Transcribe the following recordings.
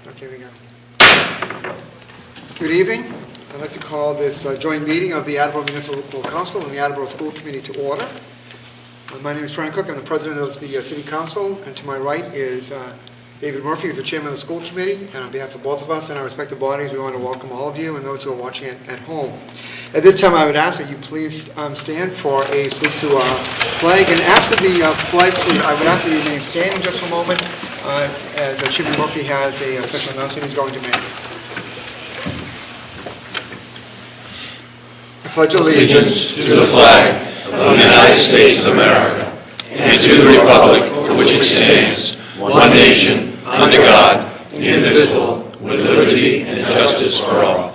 Okay, we go. Good evening. I'd like to call this joint meeting of the Attleboro Municipal Council and the Attleboro School Committee to order. My name is Frank Cook. I'm the president of the City Council, and to my right is David Murphy, who's the chairman of the school committee. And on behalf of both of us and our respective bodies, we want to welcome all of you and those who are watching it at home. At this time, I would ask that you please stand for a salute to our flag. And after the flag salute, I would ask that you remain standing just for a moment, as Chairman Murphy has a special announcement he's going to make. I pledge allegiance to the flag of the United States of America and to the republic for which it stands, one nation, under God, indivisible, with liberty and justice for all.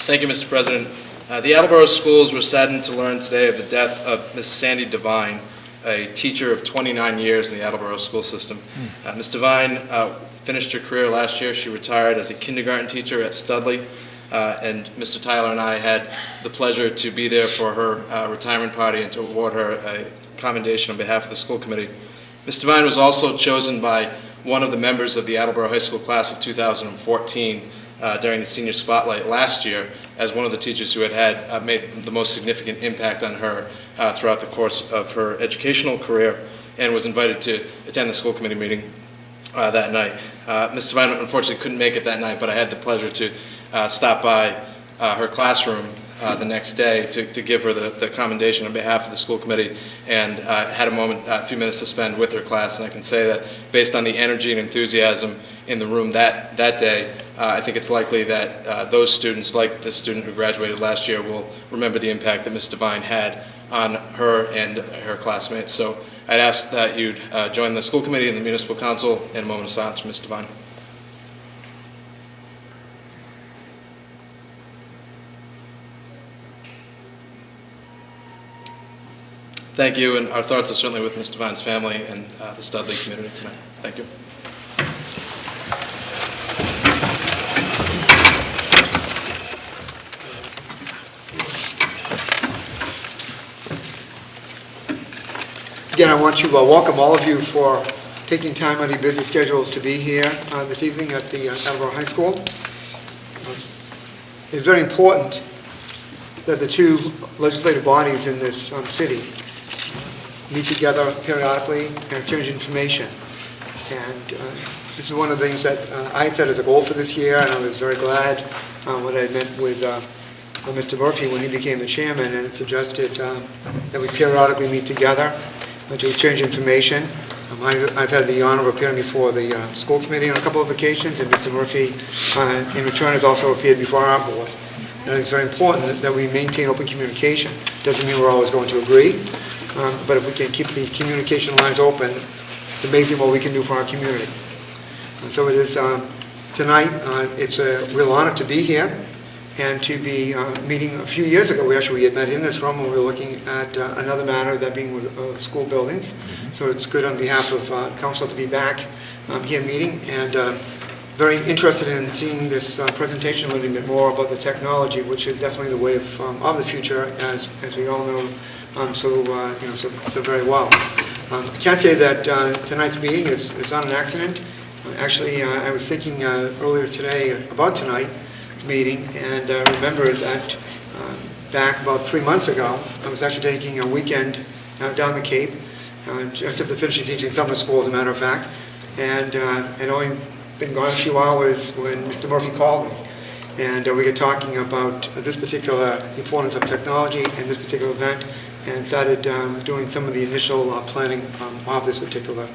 Thank you, Mr. President. The Attleboro schools were saddened to learn today of the death of Miss Sandy Devine, a teacher of 29 years in the Attleboro school system. Ms. Devine finished her career last year. She retired as a kindergarten teacher at Studley, and Mr. Tyler and I had the pleasure to be there for her retirement party and to award her a commendation on behalf of the school committee. Ms. Devine was also chosen by one of the members of the Attleboro High School class of 2014 during the senior spotlight last year as one of the teachers who had made the most significant impact on her throughout the course of her educational career, and was invited to attend the school committee meeting that night. Ms. Devine unfortunately couldn't make it that night, but I had the pleasure to stop by her classroom the next day to give her the commendation on behalf of the school committee, and had a few minutes to spend with her class. And I can say that based on the energy and enthusiasm in the room that day, I think it's likely that those students, like the student who graduated last year, will remember the impact that Ms. Devine had on her and her classmates. So I'd ask that you'd join the school committee and the municipal council in a moment of silence for Ms. Devine. Thank you, and our thoughts are certainly with Ms. Devine's family and the Studley community tonight. Thank you. Again, I want to welcome all of you for taking time out of your busy schedules to be here this evening at the Attleboro High School. It's very important that the two legislative bodies in this city meet together periodically and exchange information. And this is one of the things that I had set as a goal for this year, and I was very glad when I met with Mr. Murphy when he became the chairman, and suggested that we periodically meet together to exchange information. I've had the honor of appearing before the school committee on a couple of occasions, and Mr. Murphy in return has also appeared before our board. And it's very important that we maintain open communication. Doesn't mean we're always going to agree, but if we can keep the communication lines open, it's amazing what we can do for our community. And so it is tonight, it's a real honor to be here and to be meeting. A few years ago, we had met in this room when we were looking at another matter, that being with school buildings. So it's good on behalf of council to be back here meeting, and very interested in seeing this presentation a little bit more about the technology, which is definitely the wave of the future, as we all know so very well. I can't say that tonight's meeting is not an accident. Actually, I was thinking earlier today about tonight's meeting, and remembered that back about 3 months ago, I was actually taking a weekend down the Cape, just after finishing teaching summer school, as a matter of fact, and I'd only been gone a few hours when Mr. Murphy called me, and we got talking about this particular importance of technology and this particular event, and started doing some of the initial planning of this particular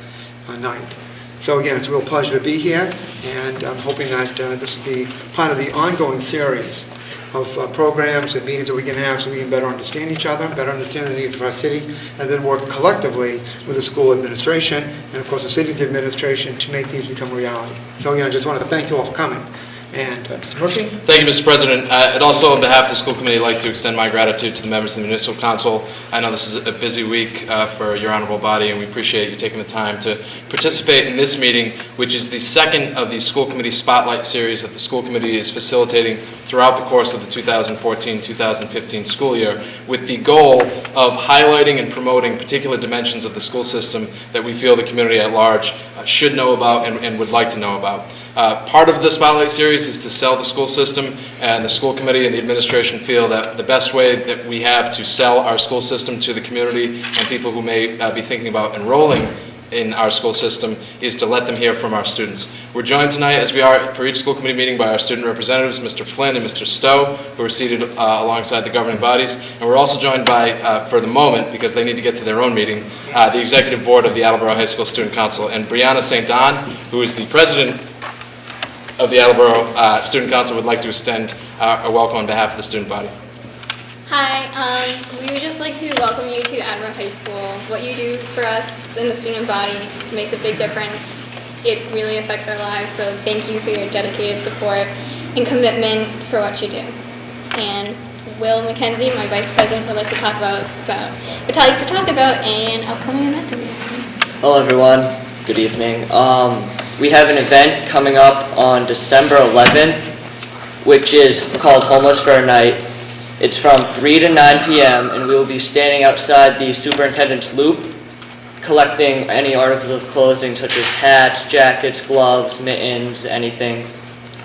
night. So again, it's a real pleasure to be here, and I'm hoping that this will be part of the ongoing series of programs and meetings that we can have, so we can better understand each other, better understand the needs of our city, and then work collectively with the school administration and of course the city's administration to make these become reality. So again, I just wanted to thank you all for coming. And Mr. Murphy? Thank you, Mr. President. I'd also, on behalf of the school committee, like to extend my gratitude to the members of the municipal council. I know this is a busy week for your honorable body, and we appreciate you taking the time to participate in this meeting which is the second of the school committee spotlight series that the school committee is facilitating throughout the course of the 2014-2015 school year, with the goal of highlighting and promoting particular dimensions of the school system that we feel the community at large should know about and would like to know about. Part of the Spotlight Series is to sell the school system, and the school committee and the administration feel that the best way that we have to sell our school system to the community and people who may be thinking about enrolling in our school system is to let them hear from our students. We're joined tonight, as we are for each school committee meeting, by our student representatives, Mr. Flynn and Mr. Stowe, who are seated alongside the governing bodies. And we're also joined by, for the moment, because they need to get to their own meeting, the executive board of the Attleboro High School Student Council. And Brianna St. Don, who is the president of the Attleboro Student Council, would like to extend a welcome on behalf of the student body. Hi, we would just like to welcome you to Attleboro High School. What you do for us in the student body makes a big difference. It really affects our lives, so thank you for your dedicated support and commitment for what you do. And Will McKenzie, my vice president, would like to talk about an upcoming event that we have. Hello everyone, good evening. We have an event coming up on December 11th, which is called Homeless for a Night. It's from 3 to 9 p.m. and we will be standing outside the Superintendent's Loop collecting any articles of clothing such as hats, jackets, gloves, mittens, anything,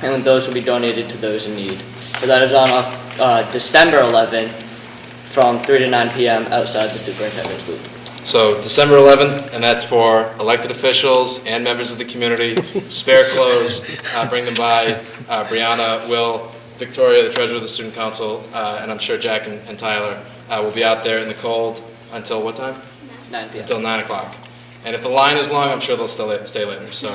and those will be donated to those in need. So that is on December 11th from 3 to 9 p.m. outside the Superintendent's Loop. So December 11th, and that's for elected officials and members of the community. Spare clothes, bring them by. Brianna, Will, Victoria, the treasurer of the student council, and I'm sure Jack and Tyler will be out there in the cold until what time? 9 p.m. Until 9 o'clock. And if the line is long, I'm sure they'll still stay later. So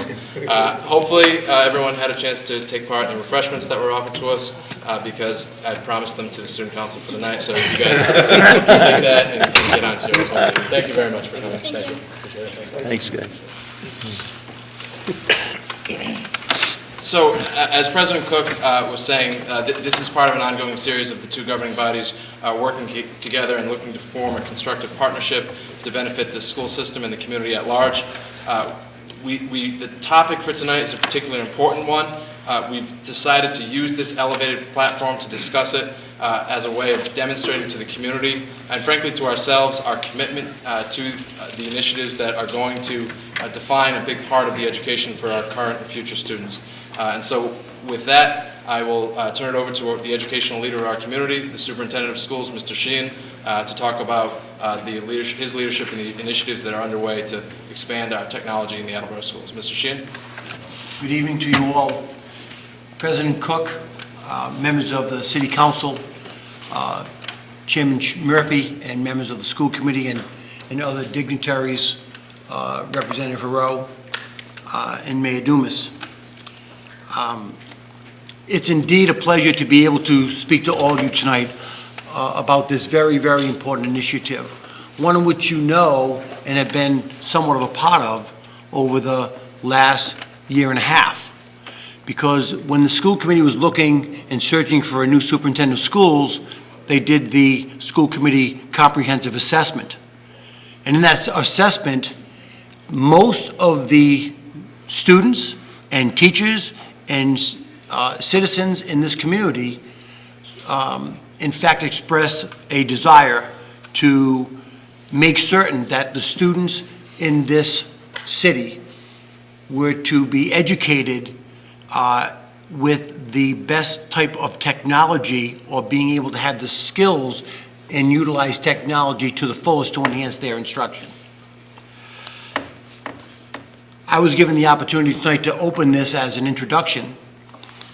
hopefully everyone had a chance to take part in the refreshments that were offered to us, because I promised them to the student council for the night. So you guys take that and get on to your own. Thank you very much for coming. Thank you. Appreciate it. Thanks, guys. So, as President Cook was saying, this is part of an ongoing series of the two governing bodies working together and looking to form a constructive partnership to benefit the school system and the community at large. The topic for tonight is a particularly important one. We've decided to use this elevated platform to discuss it as a way of demonstrating to the community and frankly to ourselves our commitment to the initiatives that are going to define a big part of the education for our current and future students. And so with that, I will turn it over to the educational leader of our community, the superintendent of schools, Mr. Sheehan, to talk about his leadership in the initiatives that are underway to expand our technology in the Attleboro schools. Mr. Sheehan. Good evening to you all. President Cook, members of the City Council, Chairman Murphy, and members of the school committee and other dignitaries, Representative Heroux, and Mayor Dumas. It's indeed a pleasure to be able to speak to all of you tonight about this very, very important initiative, one in which you know and have been somewhat of a part of over the last year and a half. Because when the school committee was looking and searching for a new superintendent of schools, they did the school committee comprehensive assessment. And in that assessment, most of the students and teachers and citizens in this community, in fact, expressed a desire to make certain that the students in this city were to be educated with the best type of technology, or being able to have the skills and utilize technology to the fullest to enhance their instruction. I was given the opportunity tonight to open this as an introduction,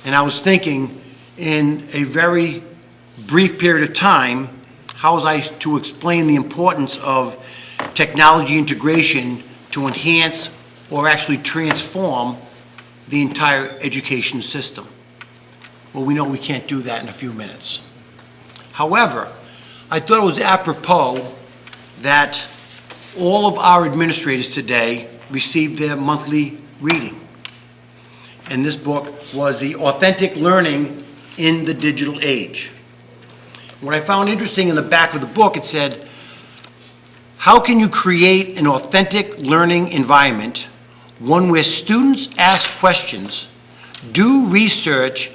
and I was thinking, in a very brief period of time, how was I to explain the importance of technology integration to enhance or actually transform the entire education system? Well, we know we can't do that in a few minutes. However, I thought it was apropos that all of our administrators today received their monthly reading. And this book was The Authentic Learning in the Digital Age. What I found interesting in the back of the book, it said, how can you create an authentic learning environment one where students ask questions, do research,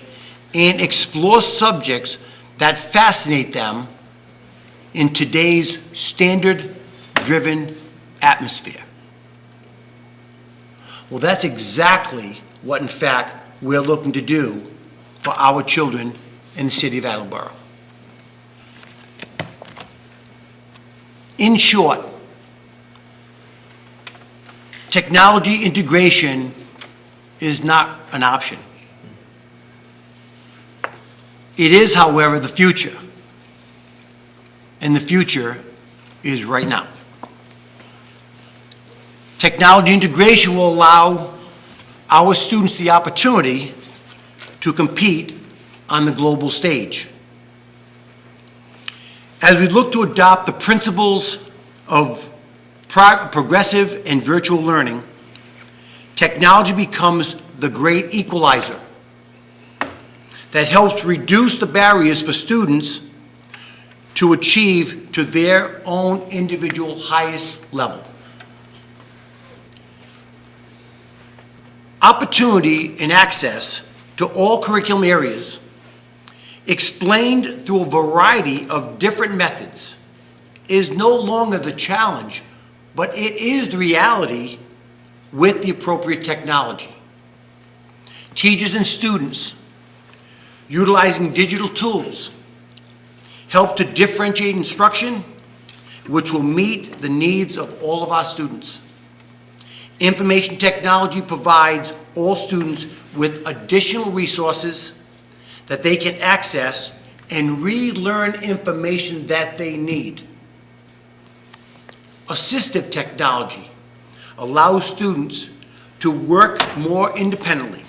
and explore subjects that fascinate them in today's standard-driven atmosphere. Well, that's exactly what, in fact, we're looking to do for our children in the city of Attleboro. In short, technology integration is not an option. It is, however, the future. And the future is right now. Technology integration will allow our students the opportunity to compete on the global stage. As we look to adopt the principles of progressive and virtual learning, technology becomes the great equalizer that helps reduce the barriers for students to achieve to their own individual highest level. Opportunity and access to all curriculum areas, explained through a variety of different methods, is no longer the challenge, but it is the reality with the appropriate technology. Teachers and students, utilizing digital tools, help to differentiate instruction, which will meet the needs of all of our students. Information technology provides all students with additional resources that they can access and relearn information that they need. Assistive technology allows students to work more independently,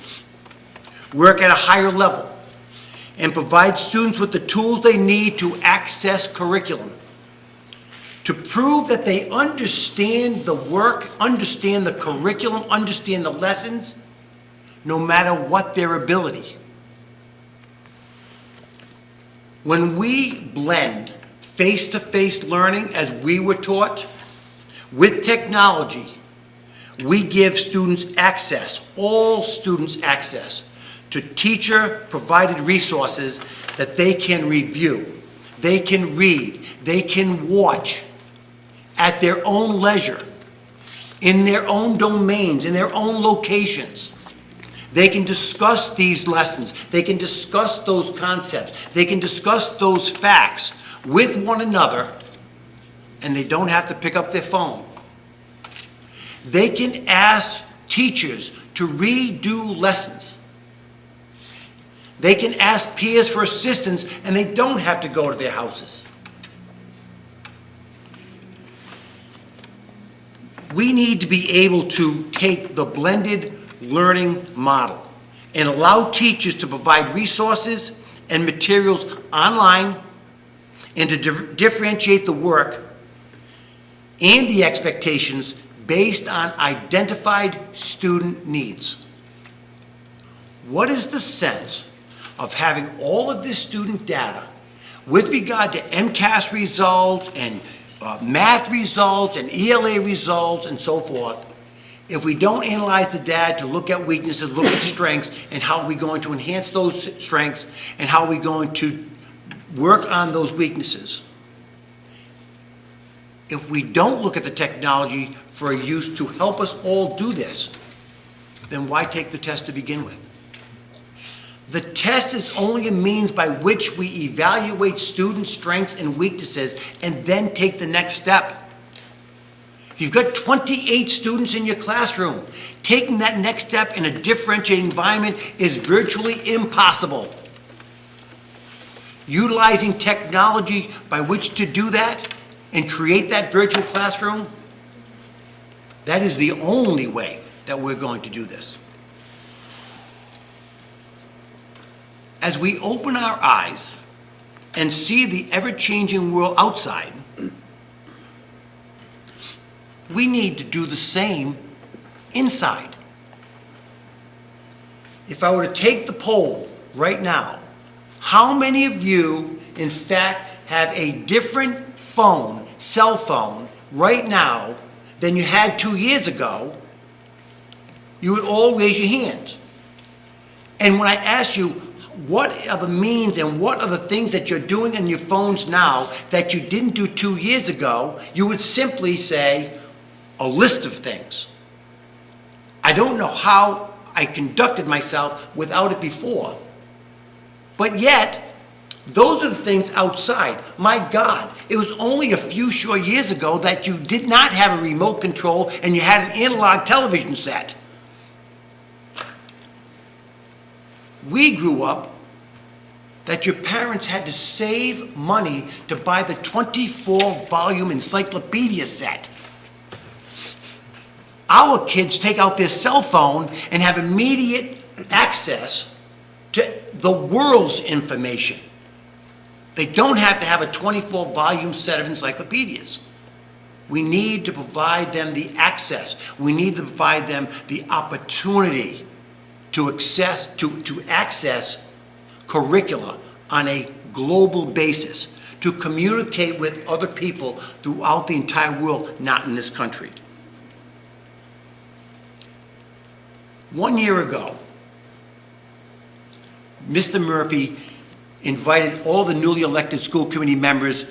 work at a higher level, and provide students with the tools they need to access curriculum, to prove that they understand the work, understand the curriculum, understand the lessons, no matter what their ability. When we blend face-to-face learning as we were taught with technology, we give students access, all students access, to teacher-provided resources that they can review, they can read, they can watch at their own leisure, in their own domains, in their own locations. They can discuss these lessons, they can discuss those concepts, they can discuss those facts with one another, and they don't have to pick up their phone. They can ask teachers to redo lessons. They can ask peers for assistance, and they don't have to go to their houses. We need to be able to take the blended learning model and allow teachers to provide resources and materials online and to differentiate the work and the expectations based on identified student needs. What is the sense of having all of this student data with regard to MCAS results and math results and ELA results and so forth, if we don't analyze the data to look at weaknesses, look at strengths, and how are we going to enhance those strengths, and how are we going to work on those weaknesses? If we don't look at the technology for a use to help us all do this, then why take the test to begin with? The test is only a means by which we evaluate student strengths and weaknesses and then take the next step. If you've got 28 students in your classroom, taking that next step in a differentiated environment is virtually impossible. Utilizing technology by which to do that and create that virtual classroom, that is the only way that we're going to do this. As we open our eyes and see the ever-changing world outside, we need to do the same inside. If I were to take the poll right now, how many of you, in fact, have a different phone, cell phone, right now than you had 2 years ago? you would all raise your hands. And when I asked you, what are the means and what are the things that you're doing on your phones now that you didn't do 2 years ago, you would simply say a list of things. I don't know how I conducted myself without it before. But yet, those are the things outside. My God, it was only a few short years ago that you did not have a remote control and you had an analog television set. We grew up that your parents had to save money to buy the 24-volume encyclopedia set. Our kids take out their cell phone and have immediate access to the world's information. They don't have to have a 24-volume set of encyclopedias. We need to provide them the access. We need to provide them the opportunity to access curricula on a global basis, to communicate with other people throughout the entire world, not in this country. 1 year ago, Mr. Murphy invited all the newly elected school committee members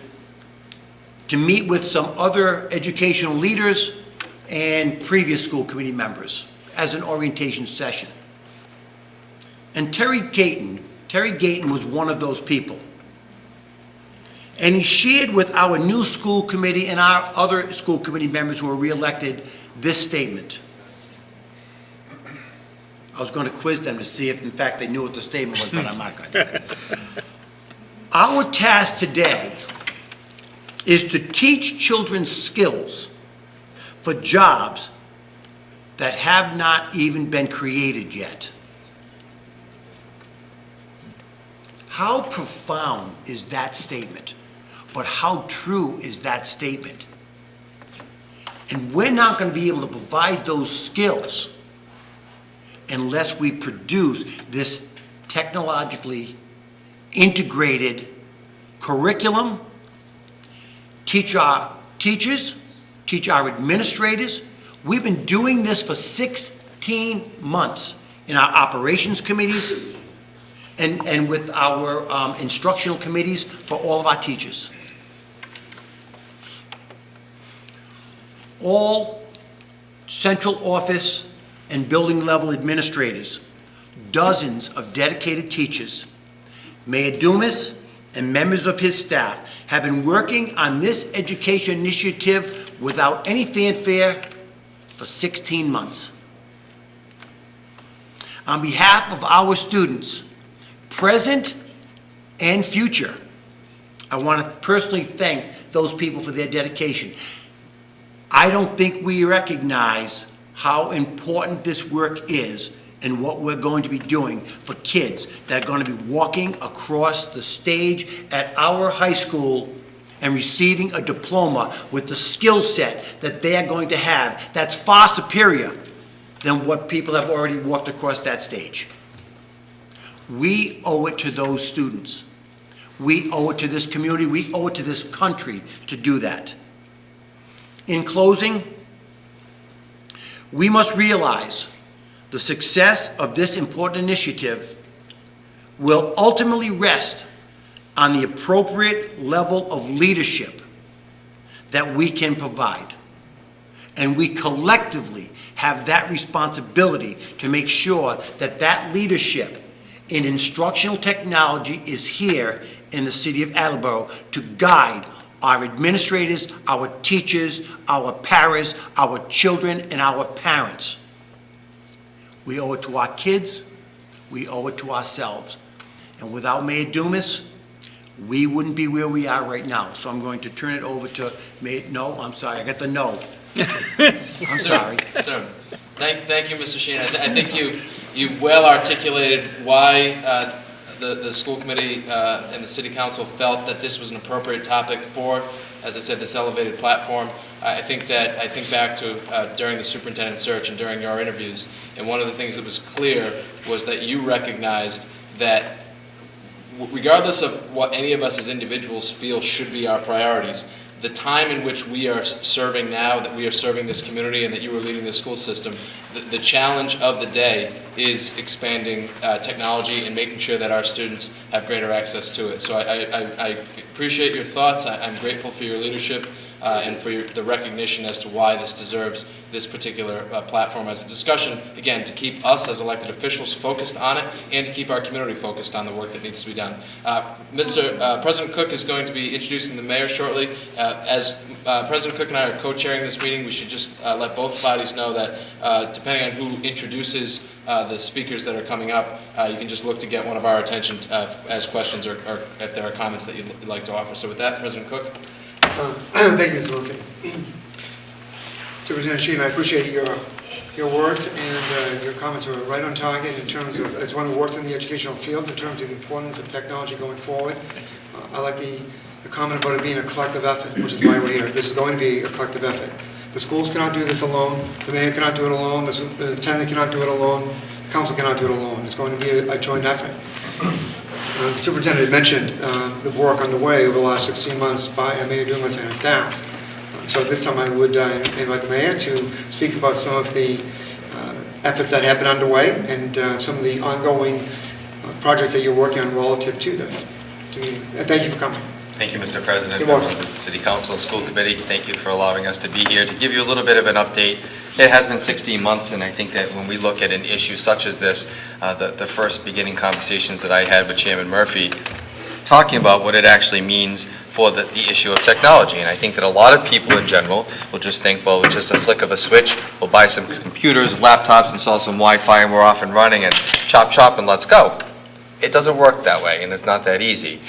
to meet with some other educational leaders and previous school committee members as an orientation session. And Terry Gayton was one of those people. And he shared with our new school committee and our other school committee members who were reelected this statement. I was going to quiz them to see if, in fact, they knew what the statement was, but I'm not going to do that. Our task today is to teach children skills for jobs that have not even been created yet. How profound is that statement? But how true is that statement? And we're not going to be able to provide those skills unless we produce this technologically integrated curriculum, teach our teachers, teach our administrators. We've been doing this for 16 months in our operations committees and with our instructional committees for all of our teachers. All central office and building level administrators, dozens of dedicated teachers, Mayor Dumas and members of his staff have been working on this education initiative without any fanfare for 16 months. On behalf of our students, present and future, I want to personally thank those people for their dedication. I don't think we recognize how important this work is and what we're going to be doing for kids that are going to be walking across the stage at our high school and receiving a diploma with the skill set that they are going to have that's far superior than what people have already walked across that stage. We owe it to those students. We owe it to this community. We owe it to this country to do that. In closing, we must realize the success of this important initiative will ultimately rest on the appropriate level of leadership that we can provide. And we collectively have that responsibility to make sure that that leadership in instructional technology is here in the city of Attleboro to guide our administrators, our teachers, our paras, our children, and our parents. We owe it to our kids, we owe it to ourselves. And without Mayor Dumas, we wouldn't be where we are right now. So I'm going to turn it over to Mayor, no, I'm sorry, I got the no. I'm sorry. Sir, thank you, Mr. Sheehan. I think you've well articulated why the school committee and the city council felt that this was an appropriate topic for, as I said, this elevated platform. I think back to during the superintendent search and during your interviews, and one of the things that was clear was that you recognized that regardless of what any of us as individuals feel should be our priorities, the time in which we are serving now, that we are serving this community and that you are leading the school system, the challenge of the day is expanding technology and making sure that our students have greater access to it. So I appreciate your thoughts. I'm grateful for your leadership and for the recognition as to why this deserves this particular platform as a discussion, again, to keep us as elected officials focused on it and to keep our community focused on the work that needs to be done. President Cook is going to be introducing the mayor shortly. As President Cook and I are co-chairing this meeting, we should just let both bodies know that depending on who introduces the speakers that are coming up, you can just look to get one of our attention as questions or if there are comments that you'd like to offer. So with that, President Cook. Thank you, Mr. Murphy. Superintendent Sheehan, I appreciate your words and your comments are right on target in terms of, as one who works in the educational field, in terms of the importance of technology going forward. I like the comment about it being a collective effort, which is why we're here. This is going to be a collective effort. The schools cannot do this alone. The mayor cannot do it alone. The superintendent cannot do it alone. The council cannot do it alone. It's going to be a joint effort. The superintendent mentioned the work underway over the last 16 months by Mayor Dumas and his staff. So this time I would invite the mayor to speak about some of the efforts that have been underway and some of the ongoing projects that you're working on relative to this. Thank you for coming. Thank you, Mr. President, You're welcome. members of the City Council and School Committee. Thank you for allowing us to be here to give you a little bit of an update. It has been 16 months, and I think that when we look at an issue such as this, the first beginning conversations that I had with Chairman Murphy, talking about what it actually means for the issue of technology. And I think that a lot of people in general will just think, well, it's just a flick of a switch, we'll buy some computers, laptops, install some Wi-Fi, and we're off and running, and chop, chop, and let's go. It doesn't work that way, and it's not that easy.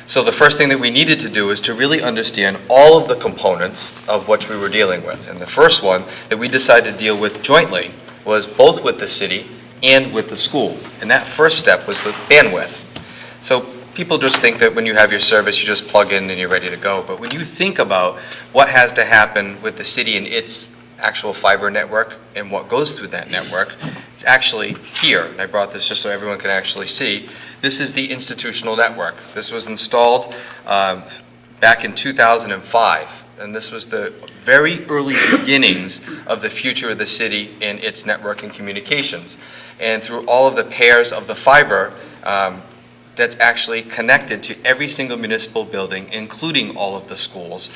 So the first thing that we needed to do is to really understand all of the components of what we were dealing with. And the first one that we decided to deal with jointly was both with the city and with the school. And that first step was with bandwidth. So people just think that when you have your service, you just plug in and you're ready to go. But when you think about what has to happen with the city and its actual fiber network and what goes through that network, it's actually here. And I brought this just so everyone can actually see. This is the institutional network. This was installed back in 2005, and this was the very early beginnings of the future of the city and its network and communications. And through all of the pairs of the fiber that's actually connected to every single municipal building, including all of the schools.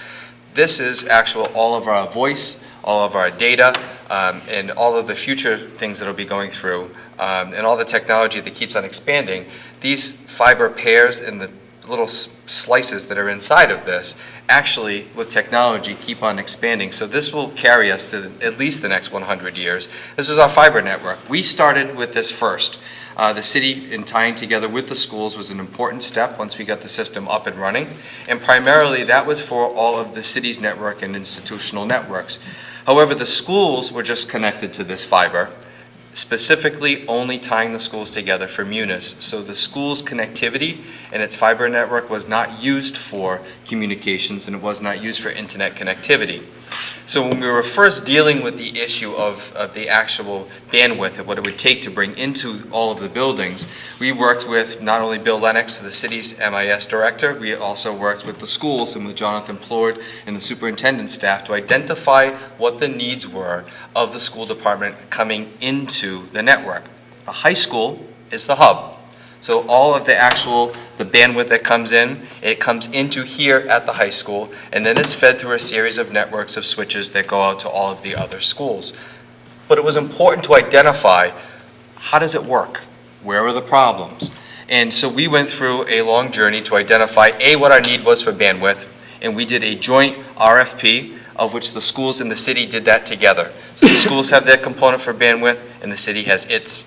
This is all of our voice, all of our data, and all of the future things that will be going through, and all the technology that keeps on expanding. These fiber pairs and the little slices that are inside of this actually, with technology, keep on expanding. So this will carry us to at least the next 100 years. This is our fiber network. We started with this first. The city, in tying together with the schools, was an important step once we got the system up and running. And primarily, that was for all of the city's network and institutional networks. However, the schools were just connected to this fiber, specifically only tying the schools together for Munis. So the school's connectivity and its fiber network was not used for communications and it was not used for internet connectivity. So when we were first dealing with the issue of the actual bandwidth of what it would take to bring into all of the buildings, we worked with not only Bill Lennox, the city's MIS director, we also worked with the schools and with Jonathan Plord and the superintendent staff to identify what the needs were of the school department coming into the network. The high school is the hub. So all of the bandwidth that comes in, it comes into here at the high school and then is fed through a series of networks of switches that go out to all of the other schools. But it was important to identify, how does it work? Where are the problems? And so we went through a long journey to identify, what our need was for bandwidth, and we did a joint RFP of which the schools and the city did that together. So the schools have their component for bandwidth and the city has its.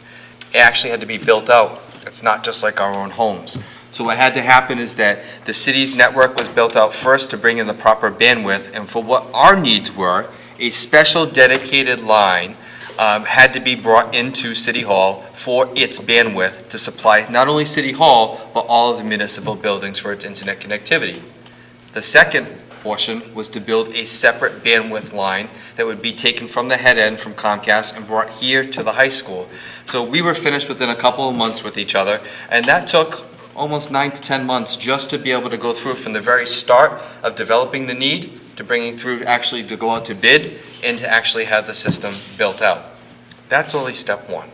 It actually had to be built out. It's not just like our own homes. So what had to happen is that the city's network was built out first to bring in the proper bandwidth, and for what our needs were, a special dedicated line had to be brought into City Hall for its bandwidth to supply not only City Hall, but all of the municipal buildings for its internet connectivity. The second portion was to build a separate bandwidth line that would be taken from the head end from Comcast and brought here to the high school. So we were finished within a couple of months with each other, and that took almost 9 to 10 months just to be able to go through from the very start of developing the need to bringing through actually to go out to bid and to actually have the system built out. That's only step one.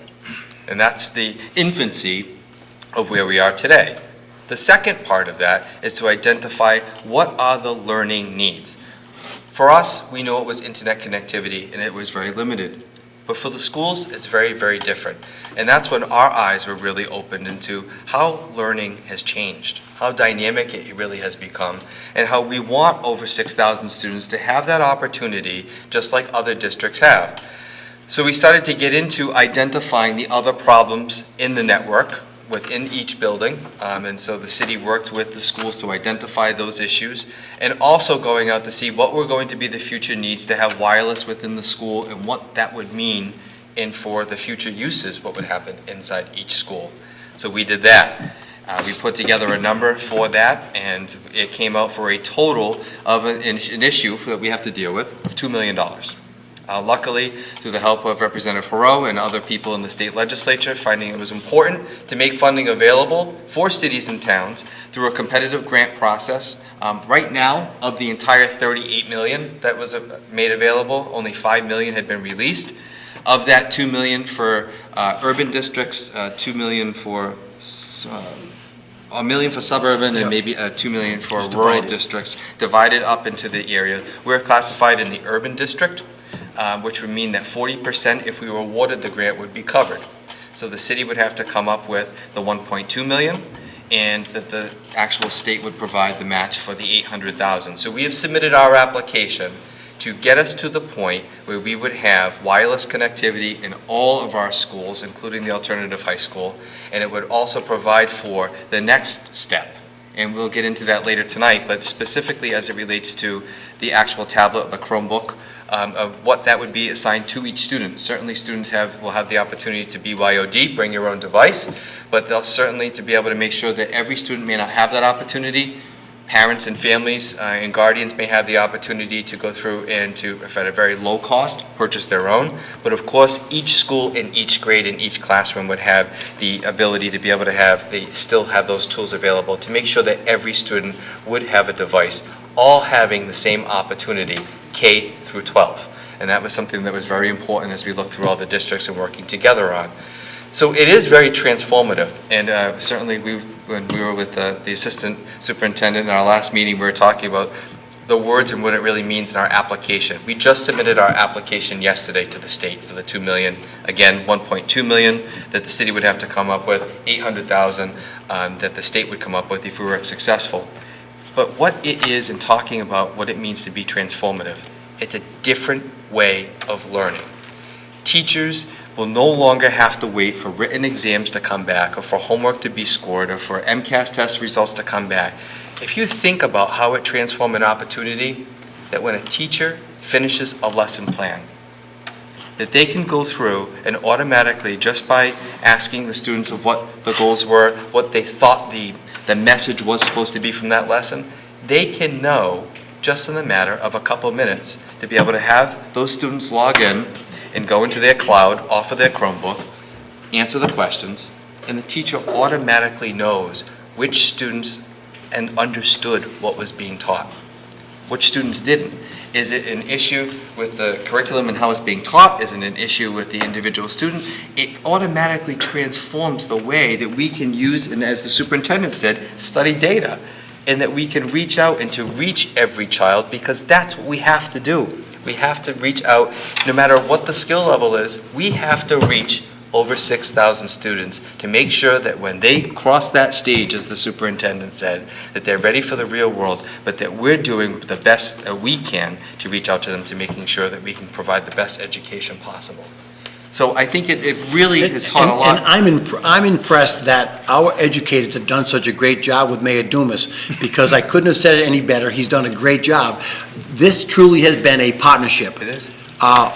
And that's the infancy of where we are today. The second part of that is to identify what are the learning needs. For us, we know it was internet connectivity and it was very limited. But for the schools, it's very, very different. And that's when our eyes were really opened into how learning has changed, how dynamic it really has become, and how we want over 6,000 students to have that opportunity just like other districts have. So we started to get into identifying the other problems in the network within each building, and so the city worked with the schools to identify those issues, and also going out to see what were going to be the future needs to have wireless within the school and what that would mean, and for the future uses, what would happen inside each school. So we did that. We put together a number for that, and it came out for a total of an issue that we have to deal with of $2 million. Luckily, through the help of Representative Haro and other people in the state legislature, finding it was important to make funding available for cities and towns through a competitive grant process. Right now, of the entire $38 million that was made available, only $5 million had been released. Of that, $2 million for urban districts, $2 million for $1 million for suburban, and maybe $2 million for rural districts, divided up into the area. We're classified in the urban district, which would mean that 40%, if we were awarded the grant, would be covered. So the city would have to come up with the $1.2 million, and that the actual state would provide the match for the $800,000. So we have submitted our application to get us to the point where we would have wireless connectivity in all of our schools, including the alternative high school, and it would also provide for the next step. And we'll get into that later tonight, but specifically as it relates to the actual tablet, the Chromebook, of what that would be assigned to each student. Certainly students will have the opportunity to BYOD, bring your own device, but they'll certainly to be able to make sure that every student may not have that opportunity. Parents and families and guardians may have the opportunity to go through and to, if at a very low cost, purchase their own. But of course, each school in each grade in each classroom would have the ability to be able to they still have those tools available to make sure that every student would have a device, all having the same opportunity, K through 12. And that was something that was very important as we looked through all the districts and working together on. So it is very transformative, and certainly when we were with the assistant superintendent in our last meeting, we were talking about the words and what it really means in our application. We just submitted our application yesterday to the state for the $2 million. Again, $1.2 million that the city would have to come up with, $800,000 that the state would come up with if we were successful. But what it is in talking about what it means to be transformative, it's a different way of learning. Teachers will no longer have to wait for written exams to come back, or for homework to be scored, or for MCAS test results to come back. If you think about how it transforms an opportunity, that when a teacher finishes a lesson plan, that they can go through and automatically, just by asking the students of what the goals were, what they thought the message was supposed to be from that lesson, they can know just in a matter of a couple of minutes to be able to have those students log in and go into their cloud, off of their Chromebook, answer the questions, and the teacher automatically knows which students and understood what was being taught, which students didn't. Is it an issue with the curriculum and how it's being taught? Is it an issue with the individual student? It automatically transforms the way that we can use, and as the superintendent said, study data, and that we can reach out and to reach every child, because that's what we have to do. We have to reach out, no matter what the skill level is, we have to reach over 6,000 students to make sure that when they cross that stage, as the superintendent said, that they're ready for the real world, but that we're doing the best that we can to reach out to them, to making sure that we can provide the best education possible. So I think it really has taught a lot. And I'm impressed that our educators have done such a great job with Mayor Dumas, because I couldn't have said it any better. He's done a great job. This truly has been a partnership. It is.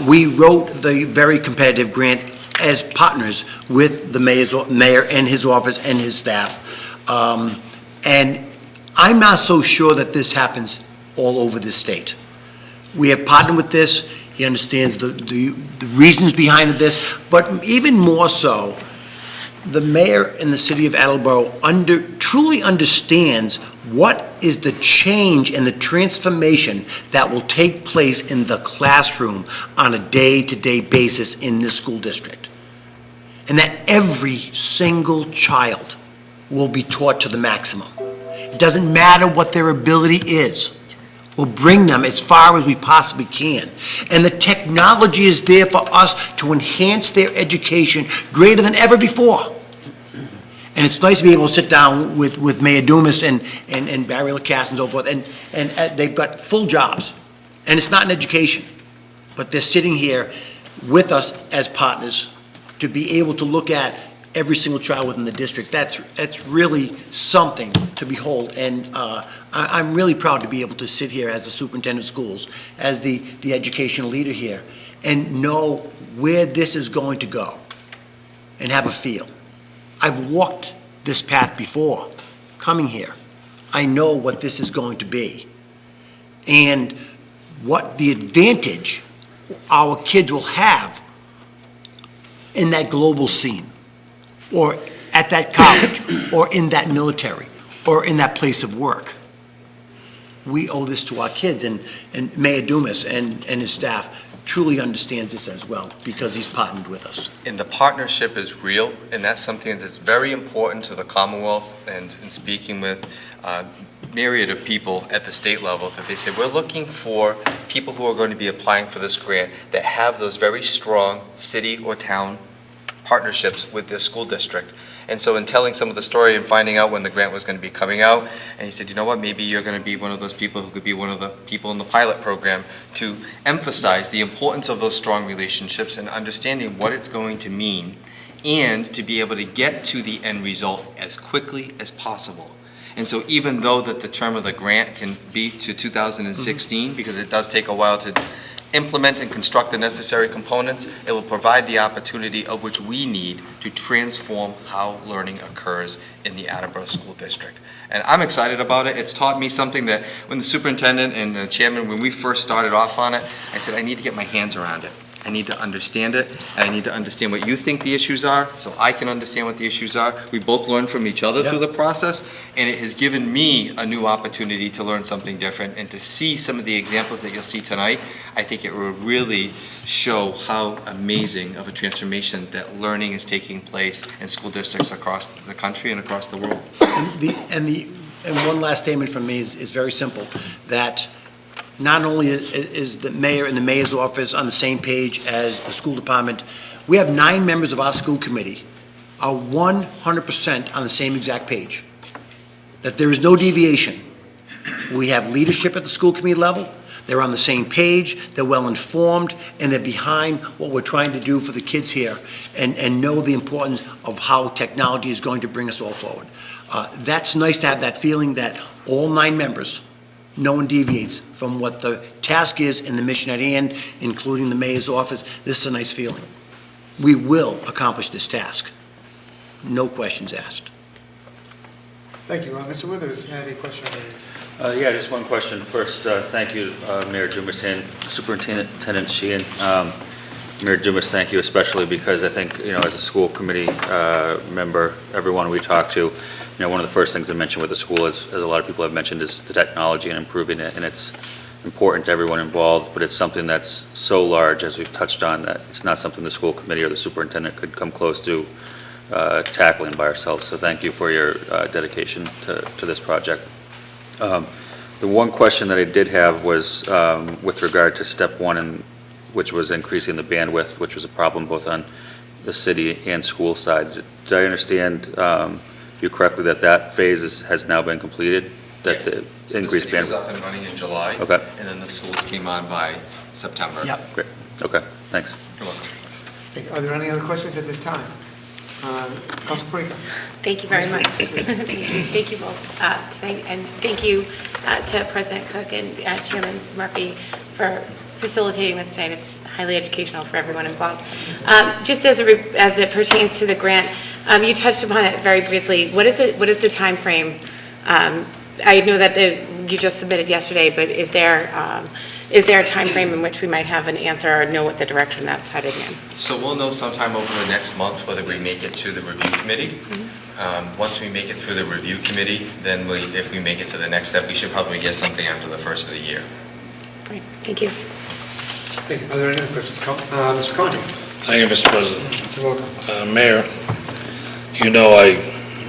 We wrote the very competitive grant as partners with the mayor and his office and his staff. And I'm not so sure that this happens all over the state. We have partnered with this. He understands the reasons behind this, but even more so, the mayor and the city of Attleboro truly understands what is the change and the transformation that will take place in the classroom on a day-to-day basis in this school district. And that every single child will be taught to the maximum. It doesn't matter what their ability is. We'll bring them as far as we possibly can. And the technology is there for us to enhance their education greater than ever before. And it's nice to be able to sit down with Mayor Dumas and Barry LaCasse and so forth, and they've got full jobs. And it's not in education, but they're sitting here with us as partners to be able to look at every single child within the district. That's really something to behold. And I'm really proud to be able to sit here as the superintendent of schools, as the educational leader here, and know where this is going to go and have a feel. I've walked this path before, coming here. I know what this is going to be and what the advantage our kids will have in that global scene, or at that college, or in that military, or in that place of work. We owe this to our kids, and Mayor Dumas and his staff truly understands this as well, because he's partnered with us. And the partnership is real, and that's something that's very important to the Commonwealth, and in speaking with a myriad of people at the state level, that they say, we're looking for people who are going to be applying for this grant that have those very strong city or town partnerships with this school district. And so in telling some of the story and finding out when the grant was going to be coming out, and he said, you know what, maybe you're going to be one of those people who could be one of the people in the pilot program to emphasize the importance of those strong relationships and understanding what it's going to mean, and to be able to get to the end result as quickly as possible. And so even though that the term of the grant can be to 2016, because it does take a while to implement and construct the necessary components, it will provide the opportunity of which we need to transform how learning occurs in the Attleboro School District. And I'm excited about it. It's taught me something that when the superintendent and the chairman, when we first started off on it, I said, I need to get my hands around it. I need to understand it, and I need to understand what you think the issues are, so I can understand what the issues are. We both learn from each other through the process, and it has given me a new opportunity to learn something different, and to see some of the examples that you'll see tonight. I think it will really show how amazing of a transformation that learning is taking place in school districts across the country and across the world. And one last statement from me is very simple, that not only is the mayor and the mayor's office on the same page as the school department, we have 9 members of our school committee are 100% on the same exact page, that there is no deviation. We have leadership at the school committee level, they're on the same page, they're well-informed, and they're behind what we're trying to do for the kids here, and know the importance of how technology is going to bring us all forward. That's nice to have that feeling that all 9 members, no one deviates from what the task is and the mission at hand, including the mayor's office. This is a nice feeling. We will accomplish this task. No questions asked. Thank you. Mr. Withers had a question. Yeah, just one question. First, thank you, Mayor Dumas and Superintendent Sheehan. Mayor Dumas, thank you especially because I think, as a school committee member, everyone we talk to, one of the first things I mentioned with the school, as a lot of people have mentioned, is the technology and improving it, and it's important to everyone involved, but it's something that's so large, as we've touched on, that it's not something the school committee or the superintendent could come close to tackling by ourselves. So thank you for your dedication to this project. The one question that I did have was with regard to step 1, which was increasing the bandwidth, which was a problem both on the city and school side. Did I understand you correctly that phase has now been completed? That Yes. the increased The city was bandwidth? up and running in July. Okay. And then the schools came on by September. Yep. Great. Okay. Thanks. You're welcome. Are there any other questions at this time? Council Parika. Thank you very much. Thank you both tonight, and thank you to President Cook and Chairman Murphy for facilitating this tonight. It's highly educational for everyone involved. Just as it pertains to the grant, you touched upon it very briefly. What is the time frame? I know that you just submitted yesterday, but is there is there a time frame in which we might have an answer or know what the direction that's heading in? So we'll know sometime over the next month whether we make it to the review committee. Once we make it through the review committee, then if we make it to the next step, we should probably get something after the first of the year. Great, thank you. Thank you. Are there any other questions? Mr. Conti? Thank you, Mr. President. You're welcome. Mayor, you know I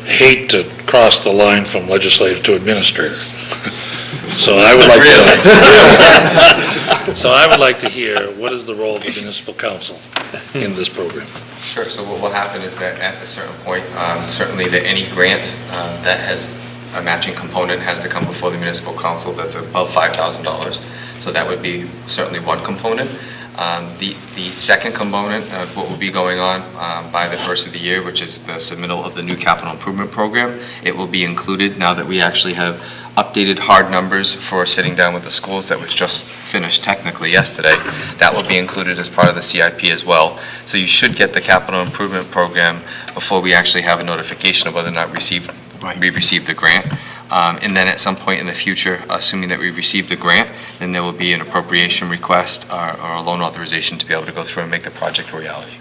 hate to cross the line from legislator to administrator. So I would like to, so I would like to hear, what is the role of the municipal council in this program? Sure, so what will happen is that at a certain point, certainly that any grant that has a matching component has to come before the municipal council that's above $5,000. So that would be certainly one component. The second component of what will be going on by the first of the year, which is the submittal of the new capital improvement program, it will be included now that we actually have updated hard numbers for sitting down with the schools that was just finished technically yesterday. That will be included as part of the CIP as well. So you should get the capital improvement program before we actually have a notification of whether or not we've received the grant. And then at some point in the future, assuming that we've received the grant, then there will be an appropriation request or a loan authorization to be able to go through and make the project a reality.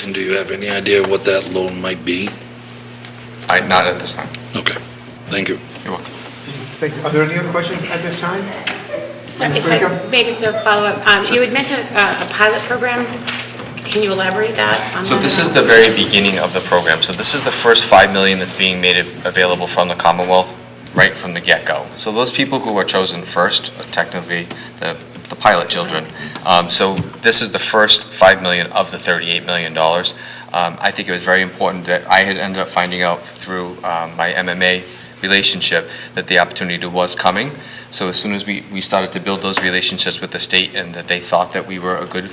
And do you have any idea what that loan might be? Not at this time. Okay, thank you. You're welcome. Thank you. Are there any other questions at this time? So if I may just follow up, you had mentioned a pilot program. Can you elaborate that on So that? this is the very beginning of the program. So this is the first $5 million that's being made available from the Commonwealth right from the get-go. So those people who are chosen first are technically the pilot children. So this is the first $5 million of the $38 million. I think it was very important that I had ended up finding out through my MMA relationship that the opportunity was coming. So as soon as we started to build those relationships with the state and that they thought that we were a good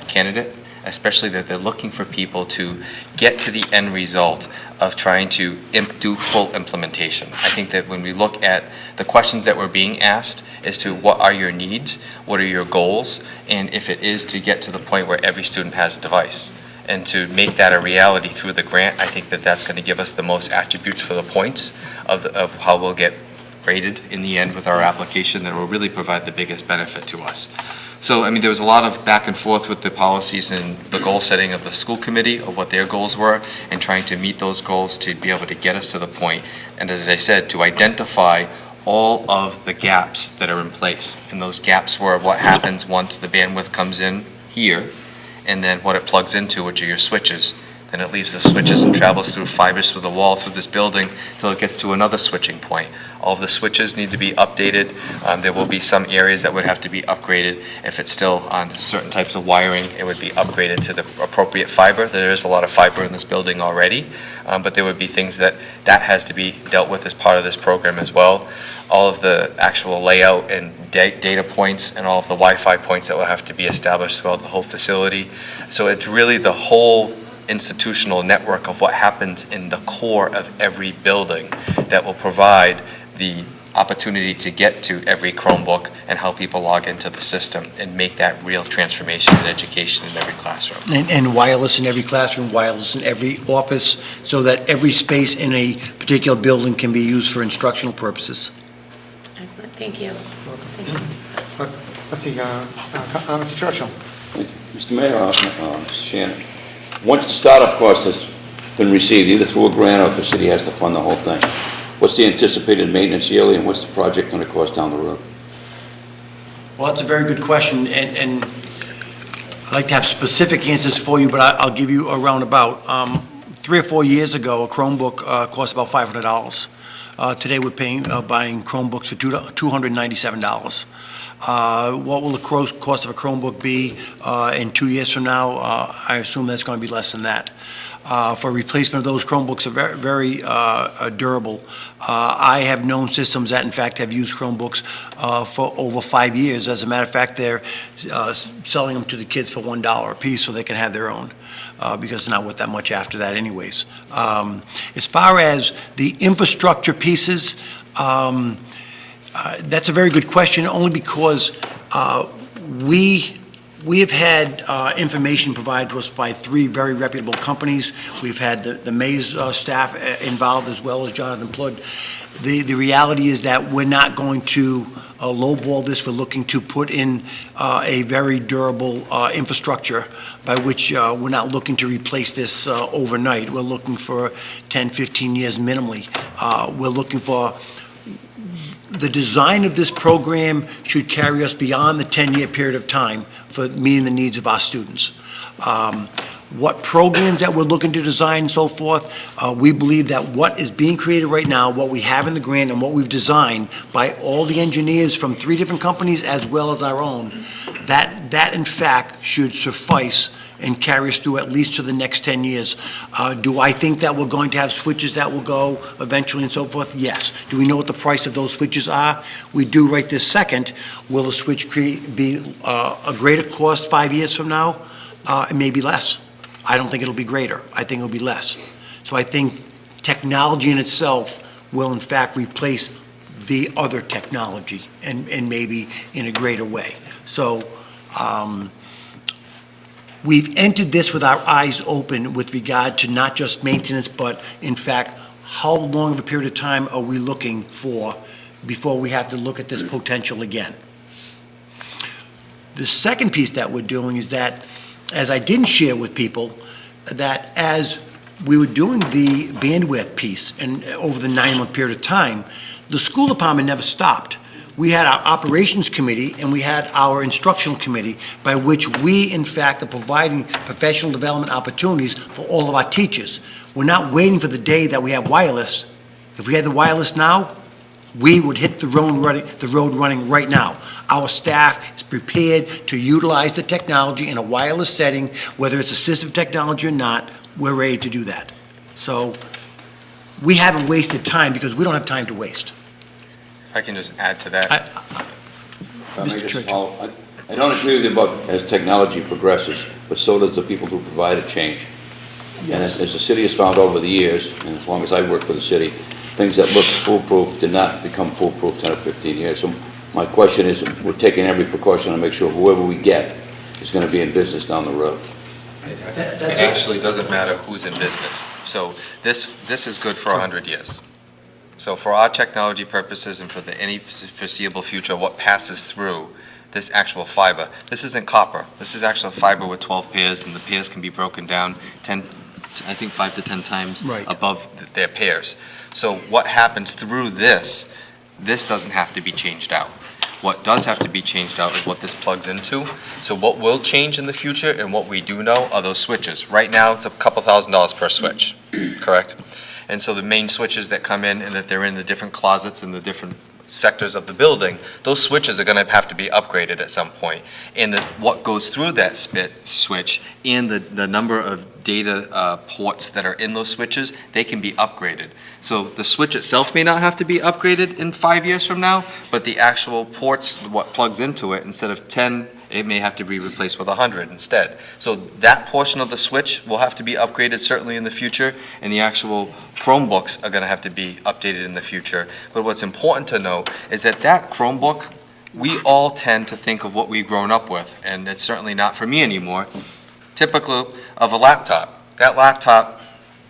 candidate, especially that they're looking for people to get to the end result of trying to do full implementation. I think that when we look at the questions that were being asked as to what are your needs, what are your goals, and if it is to get to the point where every student has a device, and to make that a reality through the grant, I think that that's going to give us the most attributes for the points of how we'll get rated in the end with our application that will really provide the biggest benefit to us. So, I mean, there was a lot of back and forth with the policies and the goal setting of the school committee of what their goals were and trying to meet those goals to be able to get us to the point. And as I said, to identify all of the gaps that are in place. And those gaps were what happens once the bandwidth comes in here and then what it plugs into, which are your switches. Then it leaves the switches and travels through fibers through the wall through this building till it gets to another switching point. All of the switches need to be updated. There will be some areas that would have to be upgraded. If it's still on certain types of wiring, it would be upgraded to the appropriate fiber. There is a lot of fiber in this building already, but there would be things that has to be dealt with as part of this program as well. All of the actual layout and data points and all of the Wi-Fi points that will have to be established throughout the whole facility. So it's really the whole institutional network of what happens in the core of every building that will provide the opportunity to get to every Chromebook and how people log into the system and make that real transformation in education in every classroom. And wireless in every classroom, wireless in every office, so that every space in a particular building can be used for instructional purposes. Excellent, thank you. Let's see, Mr. Churchill. Thank you. Mr. Mayor, Shannon, once the startup cost has been received, either through a grant or if the city has to fund the whole thing, what's the anticipated maintenance yearly and what's the project going to cost down the road? Well, that's a very good question, and I'd like to have specific answers for you, but I'll give you a roundabout. 3 or 4 years ago, a Chromebook cost about $500. Today, we're buying Chromebooks for $297. What will the cost of a Chromebook be in 2 years from now? I assume that's going to be less than that. For replacement of those Chromebooks are very durable. I have known systems that, in fact, have used Chromebooks for over 5 years. As a matter of fact, they're selling them to the kids for $1 a piece so they can have their own. Because it's not worth that much after that anyways. As far as the infrastructure pieces, that's a very good question, only because we We have had information provided to us by 3 very reputable companies. We've had the Mays staff involved as well as Jonathan Plood. The reality is that we're not going to lowball this. We're looking to put in a very durable infrastructure by which we're not looking to replace this overnight. We're looking for 10, 15 years minimally. We're looking for the design of this program should carry us beyond the 10-year period of time for meeting the needs of our students. What programs that we're looking to design and so forth, we believe that what is being created right now, what we have in the grant and what we've designed by all the engineers from 3 different companies as well as our own, that in fact should suffice and carry us through at least to the next 10 years. Do I think that we're going to have switches that will go eventually and so forth? Yes. Do we know what the price of those switches are? We do right this second. Will the switch be a greater cost 5 years from now? It may be less. I don't think it'll be greater. I think it'll be less. So I think technology in itself will in fact replace the other technology and maybe in a greater way. So we've entered this with our eyes open with regard to not just maintenance, but in fact, how long of a period of time are we looking for before we have to look at this potential again? The second piece that we're doing is that, as I didn't share with people, that as we were doing the bandwidth piece and over the 9-month period of time, the school department never stopped. We had our operations committee and we had our instructional committee by which we, in fact, are providing professional development opportunities for all of our teachers. We're not waiting for the day that we have wireless. If we had the wireless now, we would hit the road running right now. Our staff is prepared to utilize the technology in a wireless setting, whether it's assistive technology or not, we're ready to do that. So we haven't wasted time because we don't have time to waste. If I can just add to that. If I may Mr. just Churchill. follow, I don't agree with you about as technology progresses, but so does the people who provide it change. And as the city has found over the years, and as long as I worked for the city, things that looked foolproof did not become foolproof 10 or 15 years. So my question is, we're taking every precaution to make sure whoever we get is going to be in business down the road. It actually doesn't matter who's in business. So this is good for 100 years. So for our technology purposes and for any foreseeable future, what passes through this actual fiber, this isn't copper. This is actual fiber with 12 pairs, and the pairs can be broken down 5 to 10 times Right. above their pairs. So what happens through this doesn't have to be changed out. What does have to be changed out is what this plugs into. So what will change in the future and what we do know are those switches. Right now, it's a couple $1,000s per switch, correct? And so the main switches that come in and that they're in the different closets and the different sectors of the building, those switches are going to have to be upgraded at some point. And what goes through that switch and the number of data ports that are in those switches, they can be upgraded. So the switch itself may not have to be upgraded in 5 years from now, but the actual ports, what plugs into it, instead of 10, it may have to be replaced with 100 instead. So that portion of the switch will have to be upgraded certainly in the future, and the actual Chromebooks are going to have to be updated in the future. But what's important to know is that Chromebook, we all tend to think of what we've grown up with, and it's certainly not for me anymore, typical of a laptop. That laptop,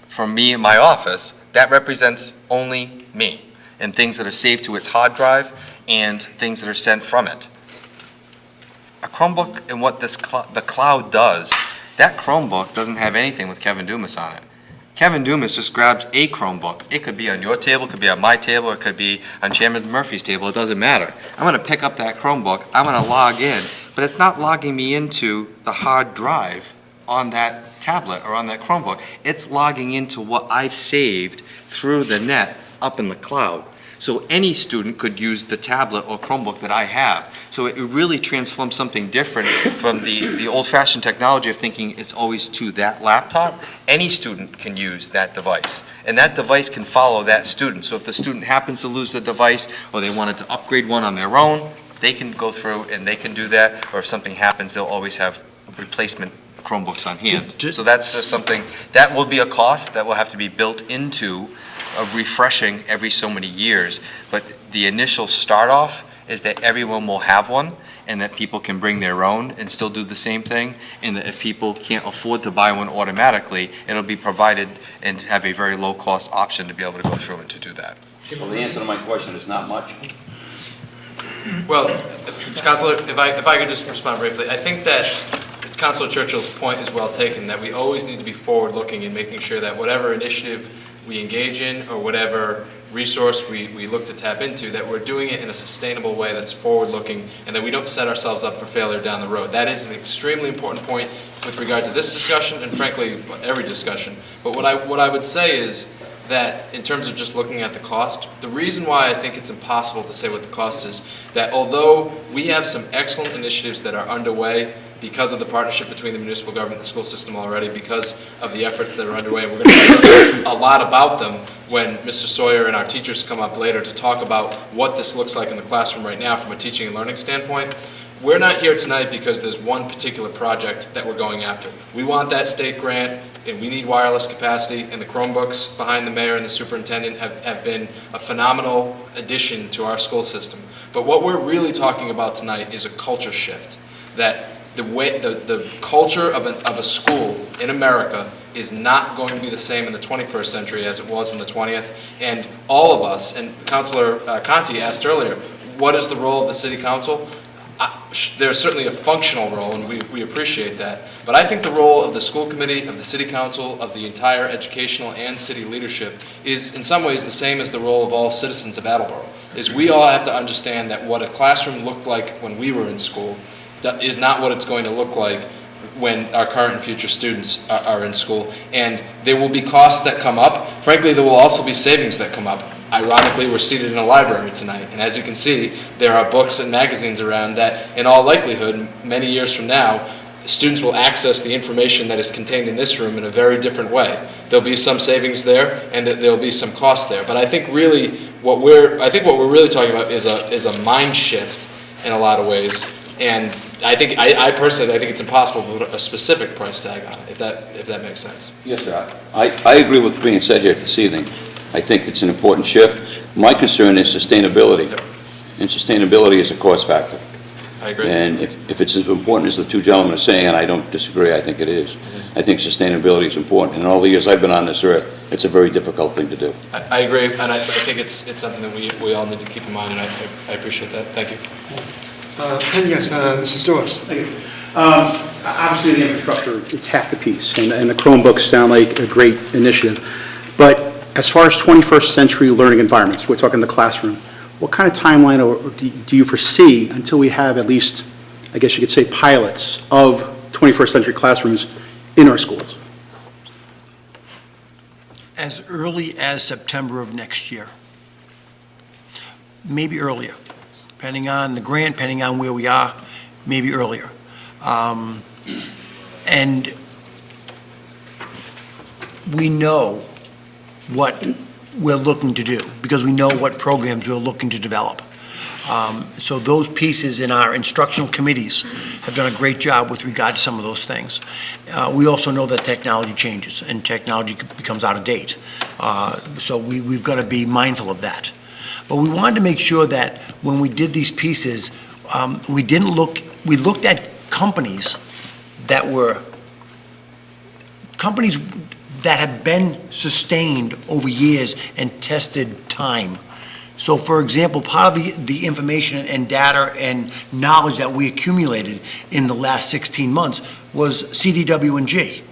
from me in my office, that represents only me and things that are saved to its hard drive and things that are sent from it. A Chromebook and what the cloud does, that Chromebook doesn't have anything with Kevin Dumas on it. Kevin Dumas just grabs a Chromebook. It could be on your table, it could be on my table, it could be on Chairman Murphy's table, it doesn't matter. I'm going to pick up that Chromebook, I'm going to log in, but it's not logging me into the hard drive on that tablet or on that Chromebook. It's logging into what I've saved through the net up in the cloud. So any student could use the tablet or Chromebook that I have. So it really transforms something different from the old-fashioned technology of thinking it's always to that laptop. Any student can use that device, and that device can follow that student. So if the student happens to lose the device or they wanted to upgrade one on their own, they can go through and they can do that. Or if something happens, they'll always have replacement Chromebooks on hand. So that's just something, that will be a cost that will have to be built into refreshing every so many years. But the initial start off is that everyone will have one, and that people can bring their own and still do the same thing, and that if people can't afford to buy one automatically, it'll be provided and have a very low-cost option to be able to go through and to do that. Well, the answer to my question is not much. Well, Counselor, if I could just respond briefly, I think that Counselor Churchill's point is well taken, that we always need to be forward-looking and making sure that whatever initiative we engage in or whatever resource we look to tap into, that we're doing it in a sustainable way that's forward-looking and that we don't set ourselves up for failure down the road. That is an extremely important point with regard to this discussion and frankly, every discussion. But what I would say is that in terms of just looking at the cost, the reason why I think it's impossible to say what the cost is, that although we have some excellent initiatives that are underway because of the partnership between the municipal government and the school system already, because of the efforts that are underway, and we're going to talk a lot about them when Mr. Sawyer and our teachers come up later to talk about what this looks like in the classroom right now from a teaching and learning standpoint. We're not here tonight because there's one particular project that we're going after. We want that state grant, and we need wireless capacity, and the Chromebooks behind the mayor and the superintendent have been a phenomenal addition to our school system. But what we're really talking about tonight is a culture shift, that the culture of a school in America is not going to be the same in the 21st century as it was in the 20th, and all of us, and Councilor Conti asked earlier, what is the role of the city council? There's certainly a functional role, and we appreciate that. But I think the role of the school committee, of the city council, of the entire educational and city leadership is in some ways the same as the role of all citizens of Attleboro. Is we all have to understand that what a classroom looked like when we were in school is not what it's going to look like when our current and future students are in school. And there will be costs that come up. Frankly, there will also be savings that come up. Ironically, we're seated in a library tonight, and as you can see, there are books and magazines around that, in all likelihood, many years from now, students will access the information that is contained in this room in a very different way. There'll be some savings there, and there'll be some costs there. But I think really what we're really talking about is a mind shift in a lot of ways. And I personally think it's impossible to put a specific price tag on it, if that makes sense. Yes, sir. I agree with what's being said here this evening. I think it's an important shift. My concern is sustainability, and sustainability is a cost factor. I agree. And if it's as important as the two gentlemen are saying, and I don't disagree, I think it is. I think sustainability is important. In all the years I've been on this earth, it's a very difficult thing to do. I agree, and I think it's something that we all need to keep in mind, and I appreciate that. Thank you. Yes, Mr. Stewart. Thank you. Obviously, the infrastructure, it's half the piece, and the Chromebooks sound like a great initiative. But as far as 21st century learning environments, we're talking the classroom, what kind of timeline do you foresee until we have at least, I guess you could say, pilots of 21st century classrooms in our schools? As early as September of next year. Maybe earlier, depending on the grant, depending on where we are, maybe earlier. And we know what we're looking to do, because we know what programs we're looking to develop. So those pieces in our instructional committees have done a great job with regard to some of those things. We also know that technology changes and technology becomes out of date. So we've got to be mindful of that. But we wanted to make sure that when we did these pieces, we looked at companies that have been sustained over years and tested time. So for example, part of the information and data and knowledge that we accumulated in the last 16 months was CDW&G.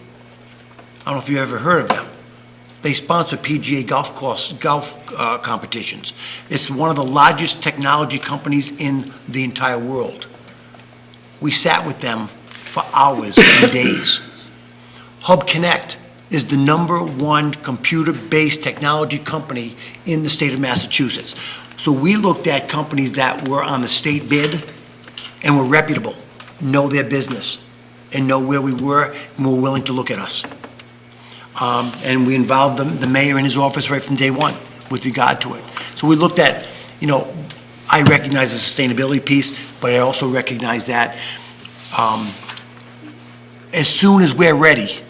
I don't know if you ever heard of them. They sponsor PGA golf competitions. It's one of the largest technology companies in the entire world. We sat with them for hours and days. Hub Connect is the #1 computer-based technology company in the state of Massachusetts. So we looked at companies that were on the state bid and were reputable, know their business, and know where we were, and were willing to look at us. And we involved the mayor in his office right from day one with regard to it. So we looked at, I recognize the sustainability piece, but I also recognize that as soon as we're ready,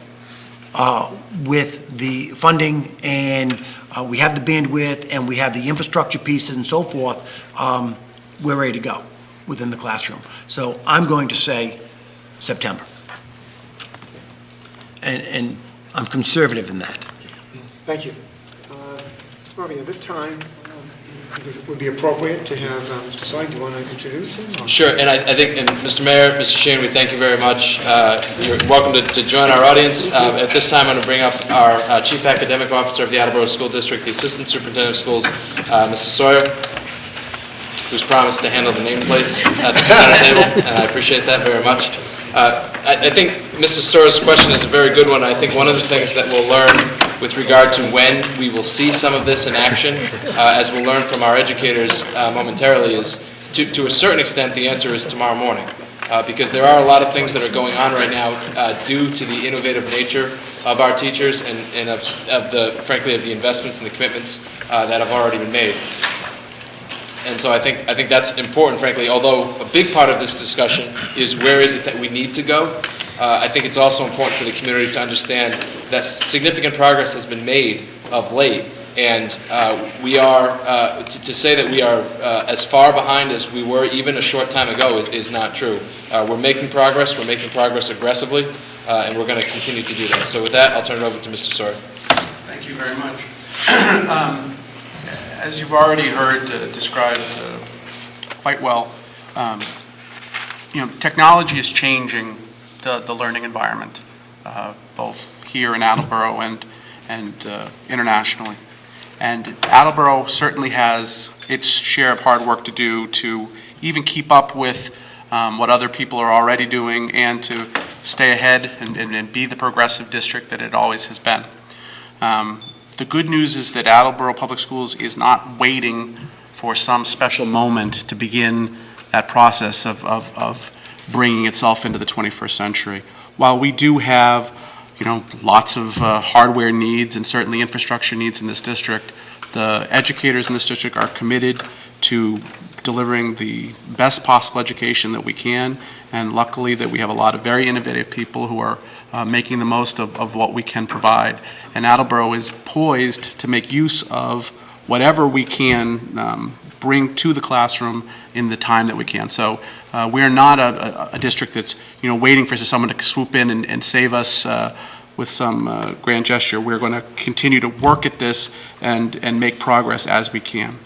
with the funding and we have the bandwidth and we have the infrastructure pieces and so forth, we're ready to go. within the classroom. So I'm going to say September. And I'm conservative in that. Thank you. Mr. Murphy, at this time, I think it would be appropriate to have Mr. Sawyer, do you want to introduce him? or- Sure, and I think, and Mr. Mayor, Mr. Sheehan, we thank you very much. You're welcome to join our audience. At this time, I'm going to bring up our Chief Academic Officer of the Attleboro School District, the Assistant Superintendent of Schools, Mr. Sawyer, who's promised to handle the nameplates at the presenter table, and I appreciate that very much. I think Mr. Sawyer's question is a very good one. I think one of the things that we'll learn with regard to when we will see some of this in action, as we'll learn from our educators momentarily, is to a certain extent the answer is tomorrow morning. Because there are a lot of things that are going on right now due to the innovative nature of our teachers and frankly, of the investments and the commitments that have already been made. And so I think that's important, frankly, although a big part of this discussion is where is it that we need to go. I think it's also important for the community to understand that significant progress has been made of late, and we are, to say that we are as far behind as we were even a short time ago is not true. We're making progress aggressively, and we're going to continue to do that. So with that, I'll turn it over to Mr. Sawyer. Thank you very much. As you've already heard described quite well, technology is changing the learning environment, both here in Attleboro and internationally. And Attleboro certainly has its share of hard work to do to even keep up with what other people are already doing and to stay ahead and be the progressive district that it always has been. The good news is that Attleboro Public Schools is not waiting for some special moment to begin that process of bringing itself into the 21st century. While we do have, lots of hardware needs and certainly infrastructure needs in this district, the educators in this district are committed to delivering the best possible education that we can, and luckily that we have a lot of very innovative people who are making the most of what we can provide. And Attleboro is poised to make use of whatever we can bring to the classroom in the time that we can. So we're not a district that's waiting for someone to swoop in and save us with some grand gesture. We're going to continue to work at this and make progress as we can.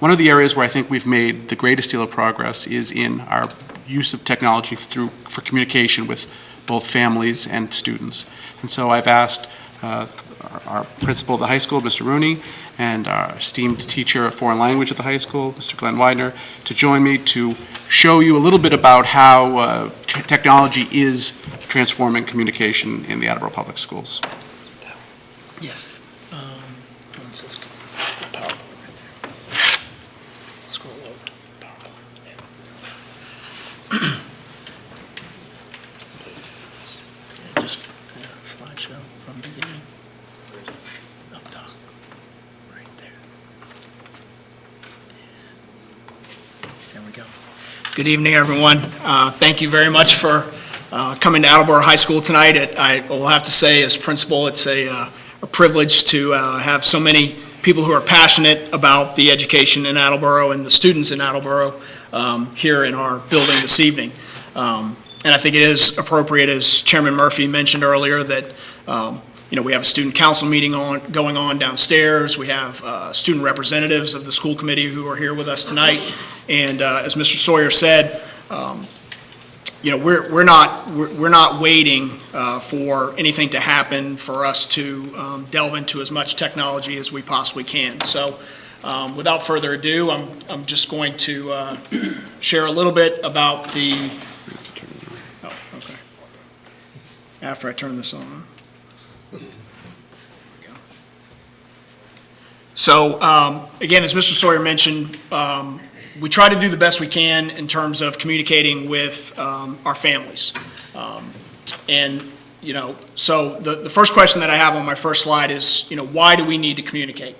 One of the areas where I think we've made the greatest deal of progress is in our use of technology for communication with both families and students. And so I've asked our principal of the high school, Mr. Rooney, and our esteemed teacher of foreign language at the high school, Mr. Glenn Widener, to join me to show you a little bit about how technology is transforming communication in the Attleboro Public Schools. Yes. Scroll over. Just slideshow from beginning up top, right there. There we go. Good evening, everyone. Thank you very much for coming to Attleboro High School tonight. I will have to say, as principal, it's a privilege to have so many people who are passionate about the education in Attleboro and the students in Attleboro here in our building this evening. And I think it is appropriate, as Chairman Murphy mentioned earlier, that we have a student council meeting going on downstairs. We have student representatives of the school committee who are here with us tonight. And as Mr. Sawyer said, we're not waiting for anything to happen for us to delve into as much technology as we possibly can. So without further ado, I'm just going to share a little bit about the. Oh, okay. After I turn this on. So again, as Mr. Sawyer mentioned, we try to do the best we can in terms of communicating with our families. So the first question that I have on my first slide is, why do we need to communicate?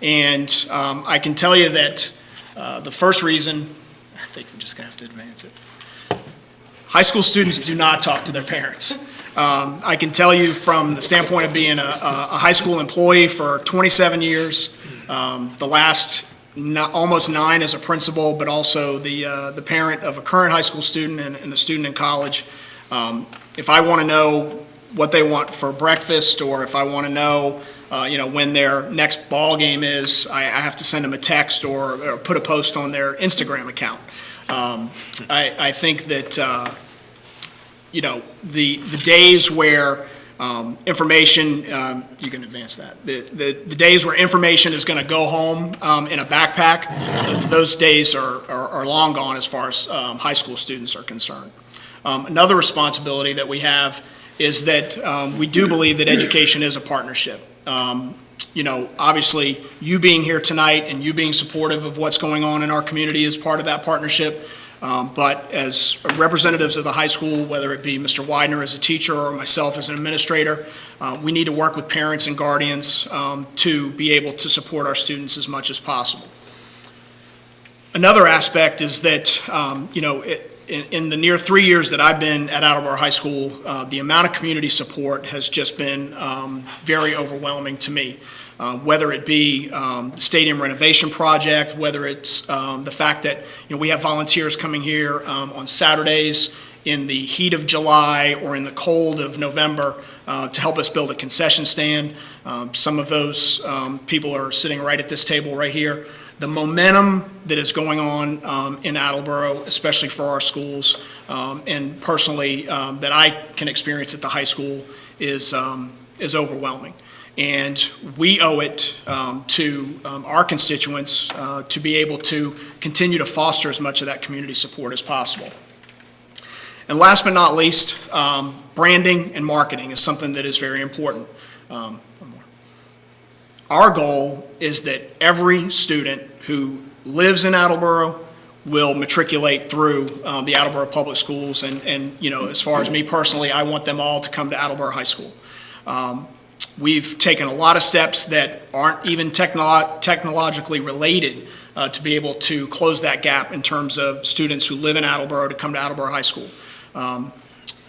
And I can tell you that the first reason, I think we're just going to have to advance it. High school students do not talk to their parents. I can tell you from the standpoint of being a high school employee for 27 years, the last almost 9 as a principal, but also the parent of a current high school student and a student in college. If I want to know what they want for breakfast, or if I want to know, when their next ball game is, I have to send them a text or put a post on their Instagram account. I think that, the days where information, you can advance that. The days where information is going to go home in a backpack, those days are long gone as far as high school students are concerned. Another responsibility that we have is that we do believe that education is a partnership. Obviously, you being here tonight and you being supportive of what's going on in our community is part of that partnership. But as representatives of the high school, whether it be Mr. Widener as a teacher or myself as an administrator, we need to work with parents and guardians to be able to support our students as much as possible. Another aspect is that, in the near 3 years that I've been at Attleboro High School, the amount of community support has just been very overwhelming to me. Whether it be the stadium renovation project, whether it's the fact that we have volunteers coming here on Saturdays in the heat of July or in the cold of November to help us build a concession stand. Some of those people are sitting right at this table right here. The momentum that is going on in Attleboro, especially for our schools, and personally that I can experience at the high school is overwhelming. And we owe it to our constituents to be able to continue to foster as much of that community support as possible. And last but not least, branding and marketing is something that is very important. Our goal is that every student who lives in Attleboro will matriculate through the Attleboro Public Schools. And as far as me personally, I want them all to come to Attleboro High School. We've taken a lot of steps that aren't even technologically related to be able to close that gap in terms of students who live in Attleboro to come to Attleboro High School.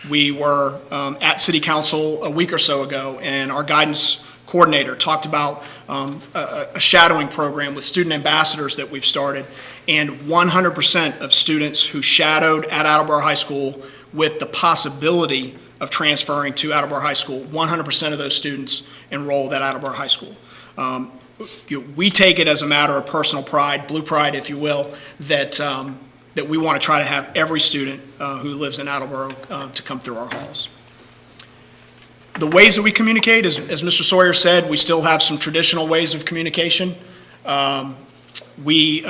We were at City Council a week or so ago, and our guidance coordinator talked about a shadowing program with student ambassadors that we've started, and 100% of students who shadowed at Attleboro High School with the possibility of transferring to Attleboro High School, 100% of those students enrolled at Attleboro High School. We take it as a matter of personal pride, blue pride, if you will, that we want to try to have every student who lives in Attleboro to come through our halls. The ways that we communicate, as Mr. Sawyer said, we still have some traditional ways of communication. We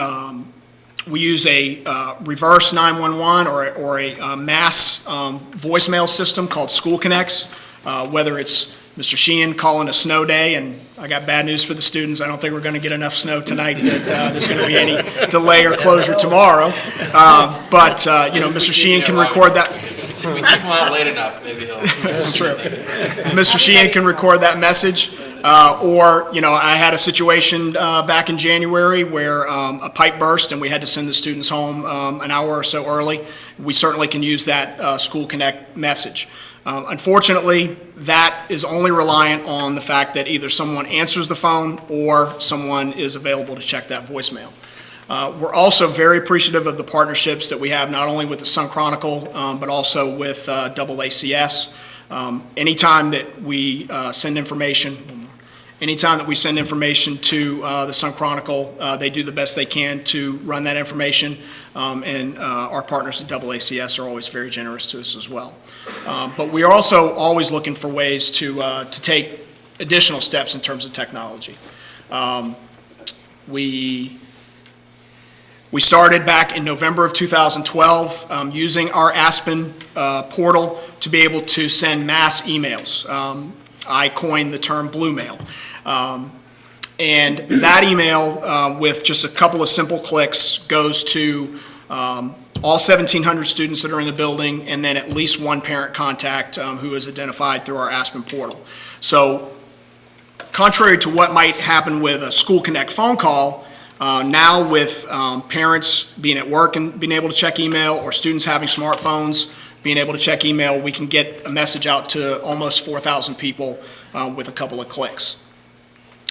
use a reverse 911 or a mass voicemail system called School Connects, whether it's Mr. Sheehan calling a snow day, and I got bad news for the students. I don't think we're going to get enough snow tonight that there's going to be any delay or closure tomorrow. But Mr. Sheehan can record that. If we keep him out late enough, maybe he'll. That's true. Mr. Sheehan can record that message. I had a situation back in January where a pipe burst and we had to send the students home an hour or so early. We certainly can use that School Connect message. Unfortunately, that is only reliant on the fact that either someone answers the phone or someone is available to check that voicemail. We're also very appreciative of the partnerships that we have, not only with the Sun Chronicle, but also with AACS. Anytime that we send information to the Sun Chronicle, they do the best they can to run that information, and our partners at AACS are always very generous to us as well. But we are also always looking for ways to take additional steps in terms of technology. We started back in November of 2012 using our Aspen portal to be able to send mass emails. I coined the term blue mail. And that email, with just a couple of simple clicks, goes to all 1,700 students that are in the building, and then at least one parent contact who is identified through our Aspen portal. So contrary to what might happen with a School Connect phone call, now with parents being at work and being able to check email, or students having smartphones being able to check email, we can get a message out to almost 4,000 people with a couple of clicks.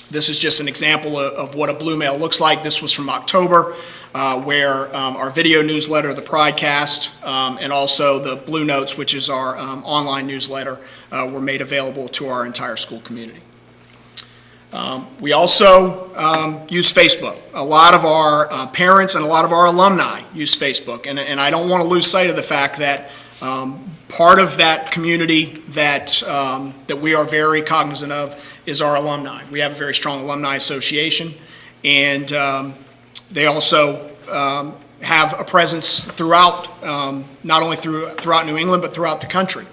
This is just an example of what a blue mail looks like. This was from October, where our video newsletter, the Pridecast, and also the Blue Notes, which is our online newsletter, were made available to our entire school community. We also use Facebook. A lot of our parents and a lot of our alumni use Facebook, and I don't want to lose sight of the fact that part of that community that we are very cognizant of is our alumni. We have a very strong alumni association, and they also have a presence throughout, not only throughout New England, but throughout the country.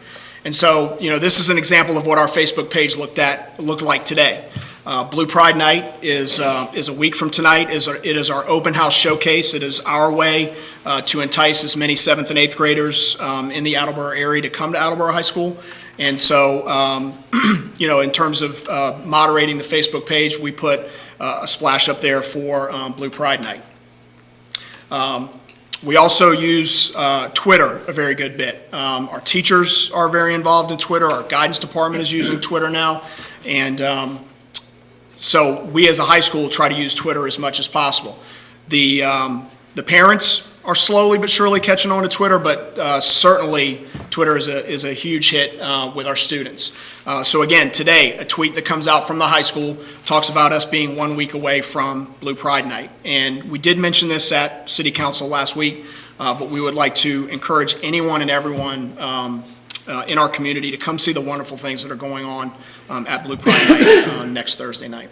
And so, this is an example of what our Facebook page looked like today. Blue Pride Night is a week from tonight. It is our open house showcase. It is our way to entice as many 7th and 8th graders in the Attleboro area to come to Attleboro High School. And so, in terms of moderating the Facebook page, we put a splash up there for Blue Pride Night. We also use Twitter a very good bit. Our teachers are very involved in Twitter. Our guidance department is using Twitter now. And so we as a high school try to use Twitter as much as possible. The parents are slowly but surely catching on to Twitter, but certainly Twitter is a huge hit with our students. So again, today, a tweet that comes out from the high school talks about us being 1 week away from Blue Pride Night. And we did mention this at City Council last week, but we would like to encourage anyone and everyone in our community to come see the wonderful things that are going on at Blue Pride Night next Thursday night.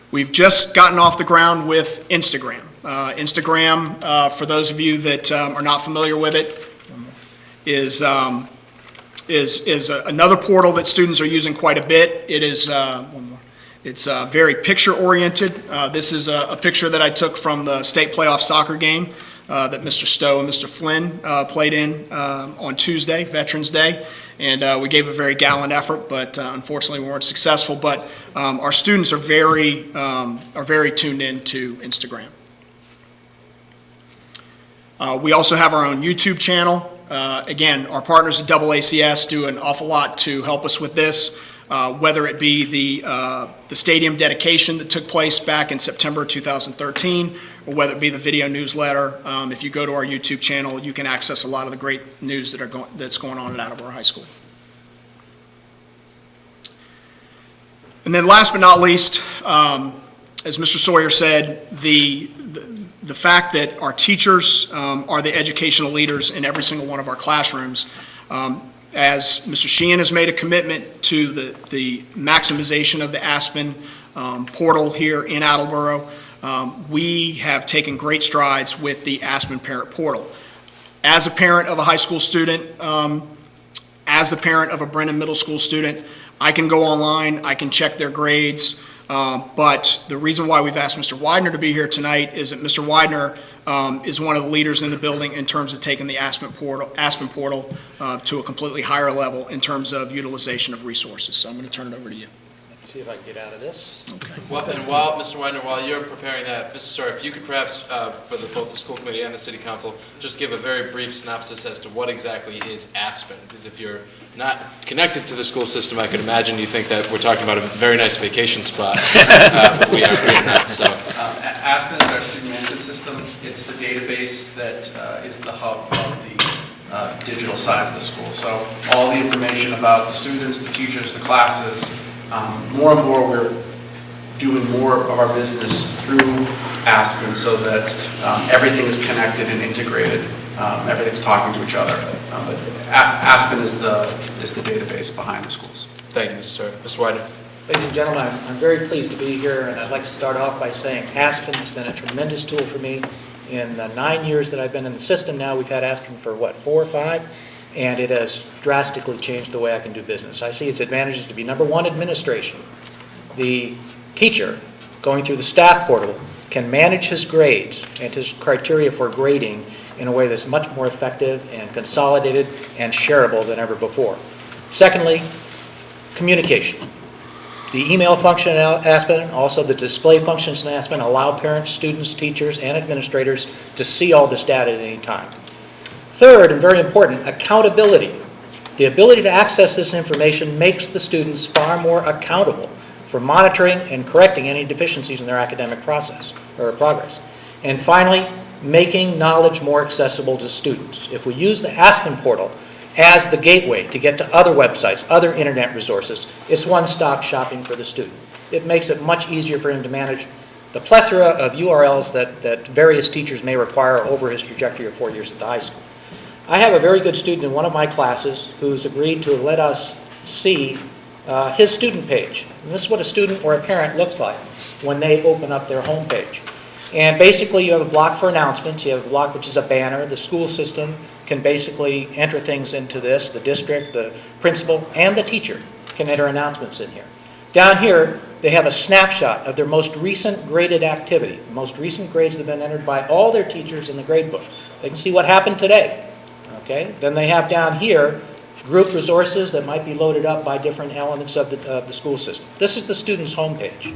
We've just gotten off the ground with Instagram. Instagram, for those of you that are not familiar with it, is another portal that students are using quite a bit. It is it's very picture-oriented. This is a picture that I took from the state playoff soccer game that Mr. Stowe and Mr. Flynn played in on Tuesday, Veterans Day. And we gave a very gallant effort, but unfortunately we weren't successful. But our students are very tuned in to Instagram. We also have our own YouTube channel. Again, our partners at AACS do an awful lot to help us with this, whether it be the stadium dedication that took place back in September 2013, or whether it be the video newsletter. If you go to our YouTube channel, you can access a lot of the great news that's going on at Attleboro High School. And then last but not least, as Mr. Sawyer said, the fact that our teachers are the educational leaders in every single one of our classrooms. As Mr. Sheehan has made a commitment to the maximization of the Aspen portal here in Attleboro, we have taken great strides with the Aspen Parent Portal. As a parent of a high school student, as the parent of a Brennan Middle School student, I can go online, I can check their grades, but the reason why we've asked Mr. Widener to be here tonight is that Mr. Widener is one of the leaders in the building in terms of taking the Aspen portal to a completely higher level in terms of utilization of resources. So I'm going to turn it over to you. See if I can get out of this. Okay. Well, and while, Mr. Widener, while you're preparing that, Mr. Sawyer, if you could perhaps, for both the school committee and the city council, just give a very brief synopsis as to what exactly is Aspen. Because if you're not connected to the school system, I could imagine you think that we're talking about a very nice vacation spot, but we are not. So. Aspen is our student management system. It's the database that is the hub of the digital side of the school. So all the information about the students, the teachers, the classes, more and more we're doing more of our business through Aspen so that everything is connected and integrated. Everything's talking to each other. But Aspen is the database behind the schools. Thank you, Mr. Sawyer. Mr. Widener. Ladies and gentlemen, I'm very pleased to be here, and I'd like to start off by saying Aspen has been a tremendous tool for me. In the 9 years that I've been in the system now, we've had Aspen for, 4 or 5? And it has drastically changed the way I can do business. I see its advantages to be, number one, administration. The teacher going through the staff portal can manage his grades and his criteria for grading in a way that's much more effective and consolidated and shareable than ever before. Secondly, communication. The email function in Aspen, also the display functions in Aspen, allow parents, students, teachers, and administrators to see all this data at any time. Third, and very important, accountability. The ability to access this information makes the students far more accountable for monitoring and correcting any deficiencies in their academic process or progress. And finally, making knowledge more accessible to students. If we use the Aspen portal as the gateway to get to other websites, other internet resources, it's one-stop shopping for the student. It makes it much easier for him to manage the plethora of URLs that various teachers may require over his trajectory of 4 years at the high school. I have a very good student in one of my classes who's agreed to let us see his student page. And this is what a student or a parent looks like when they open up their home page. And basically, you have a block for announcements. You have a block which is a banner. The school system can basically enter things into this. The district, the principal, and the teacher can enter announcements in here. Down here, they have a snapshot of their most recent graded activity. The most recent grades that have been entered by all their teachers in the grade book. They can see what happened today. Okay? Then they have down here group resources that might be loaded up by different elements of the school system. This is the student's homepage.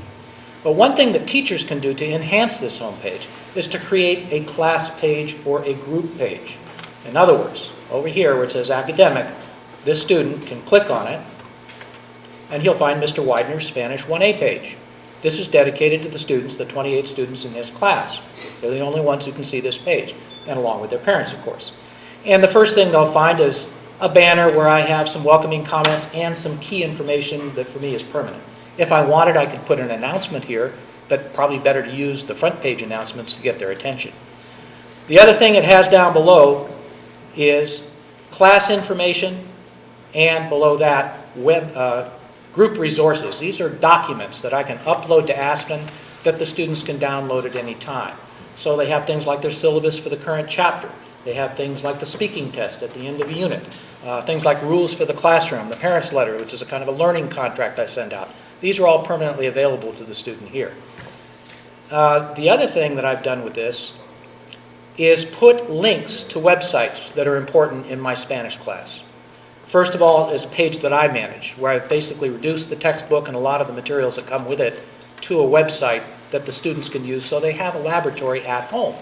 But one thing that teachers can do to enhance this homepage is to create a class page or a group page. In other words, over here where it says academic, this student can click on it and he'll find Mr. Widener's Spanish 1A page. This is dedicated to the students, the 28 students in his class. They're the only ones who can see this page, and along with their parents, of course. And the first thing they'll find is a banner where I have some welcoming comments and some key information that for me is permanent. If I wanted, I could put an announcement here, but probably better to use the front page announcements to get their attention. The other thing it has down below is class information, and below that, group resources. These are documents that I can upload to Aspen that the students can download at any time. So they have things like their syllabus for the current chapter. They have things like the speaking test at the end of a unit. Things like rules for the classroom, the parents' letter, which is a kind of a learning contract I send out. These are all permanently available to the student here. The other thing that I've done with this is put links to websites that are important in my Spanish class. First of all is a page that I manage, where I've basically reduced the textbook and a lot of the materials that come with it to a website that the students can use so they have a laboratory at home.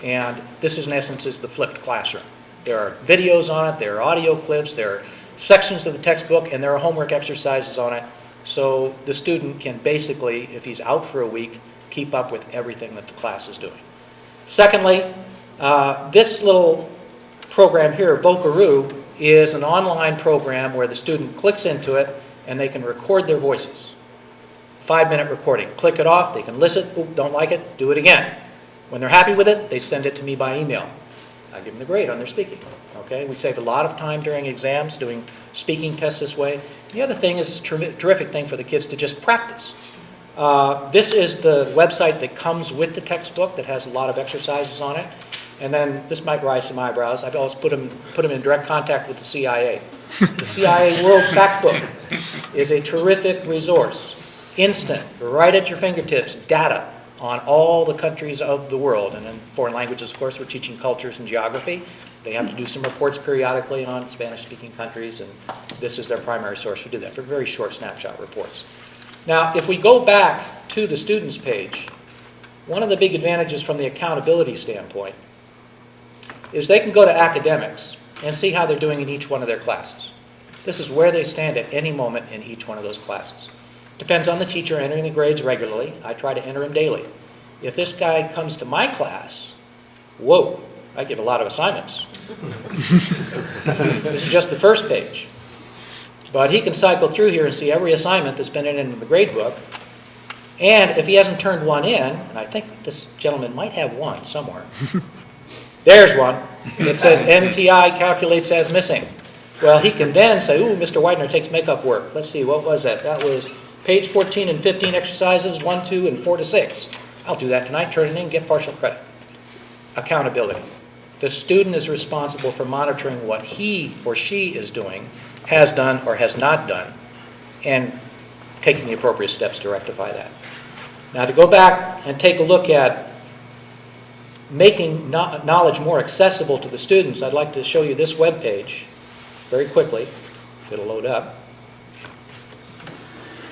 And this, in essence, is the flipped classroom. There are videos on it, there are audio clips, there are sections of the textbook, and there are homework exercises on it. So the student can basically, if he's out for a week, keep up with everything that the class is doing. Secondly, this little program here, Vocaroo, is an online program where the student clicks into it and they can record their voices. 5-minute recording. Click it off, they can listen, oop, don't like it, do it again. When they're happy with it, they send it to me by email. I give them the grade on their speaking. Okay? We save a lot of time during exams doing speaking tests this way. The other thing is a terrific thing for the kids to just practice. This is the website that comes with the textbook that has a lot of exercises on it. And then this might rise some eyebrows. I've always put them in direct contact with the CIA. The CIA World Factbook is a terrific resource. Instant, right at your fingertips, data on all the countries of the world. And in foreign languages, of course, we're teaching cultures and geography. They have to do some reports periodically on Spanish-speaking countries, and this is their primary source to do that, for very short snapshot reports. Now, if we go back to the students page, one of the big advantages from the accountability standpoint is they can go to academics and see how they're doing in each one of their classes. This is where they stand at any moment in each one of those classes. Depends on the teacher entering the grades regularly. I try to enter them daily. If this guy comes to my class, whoa, I give a lot of assignments. This is just the first page. But he can cycle through here and see every assignment that's been in the grade book. And if he hasn't turned one in, and I think this gentleman might have one somewhere. There's one. It says MTI calculates as missing. Well, he can then say, ooh, Mr. Widener takes makeup work. Let's see, what was that? That was page 14 and 15 exercises, 1, 2, and 4 to 6. I'll do that tonight, turn it in, get partial credit. Accountability. The student is responsible for monitoring what he or she is doing, has done or has not done, and taking the appropriate steps to rectify that. Now, to go back and take a look at making knowledge more accessible to the students, I'd like to show you this web page very quickly, if it'll load up.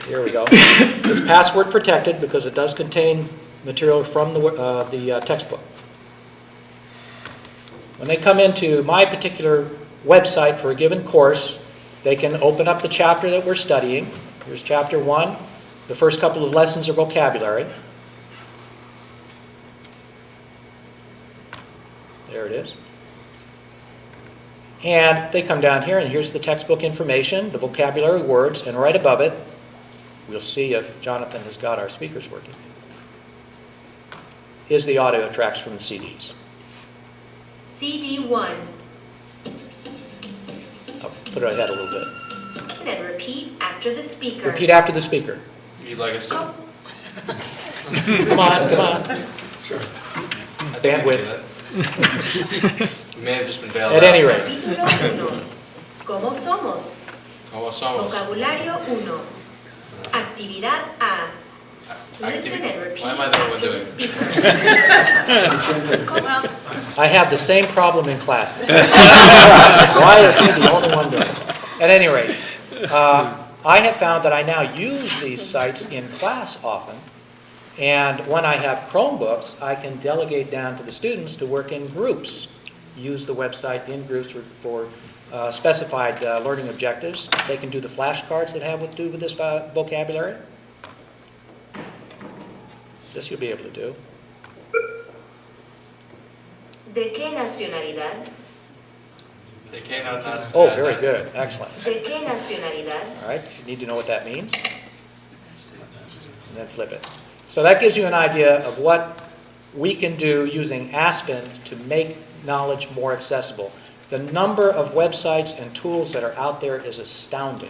Here we go. It's password protected because it does contain material from the textbook. When they come into my particular website for a given course, they can open up the chapter that we're studying. Here's chapter 1. The first couple of lessons are vocabulary. There it is. And they come down here, and here's the textbook information, the vocabulary words, and right above it, we'll see if Jonathan has got our speakers working, is the audio tracks from the CDs. CD1. I'll put it ahead a little bit. Then repeat after the speaker. Repeat after the speaker. You'd like us to? Oh. Come on, come on. Sure. Bandwidth. We may have just been bailed At out. any rate. Capítulo 1. ¿Cómo somos? ¿Cómo somos? Vocabulario 1. Actividad A. Listen and repeat Why am I the one after doing the it? speaker. I have the same problem in class. Why is he the only one doing it? At any rate, I have found that I now use these sites in class often, and when I have Chromebooks, I can delegate down to the students to work in groups, use the website in groups for specified learning objectives. They can do the flashcards that have to do with this vocabulary. This you'll be able to do. ¿De qué nacionalidad? They can't understand. Oh, very good. Excellent. ¿De qué nacionalidad? All right, you need to know what that means. And then flip it. So that gives you an idea of what we can do using Aspen to make knowledge more accessible. The number of websites and tools that are out there is astounding.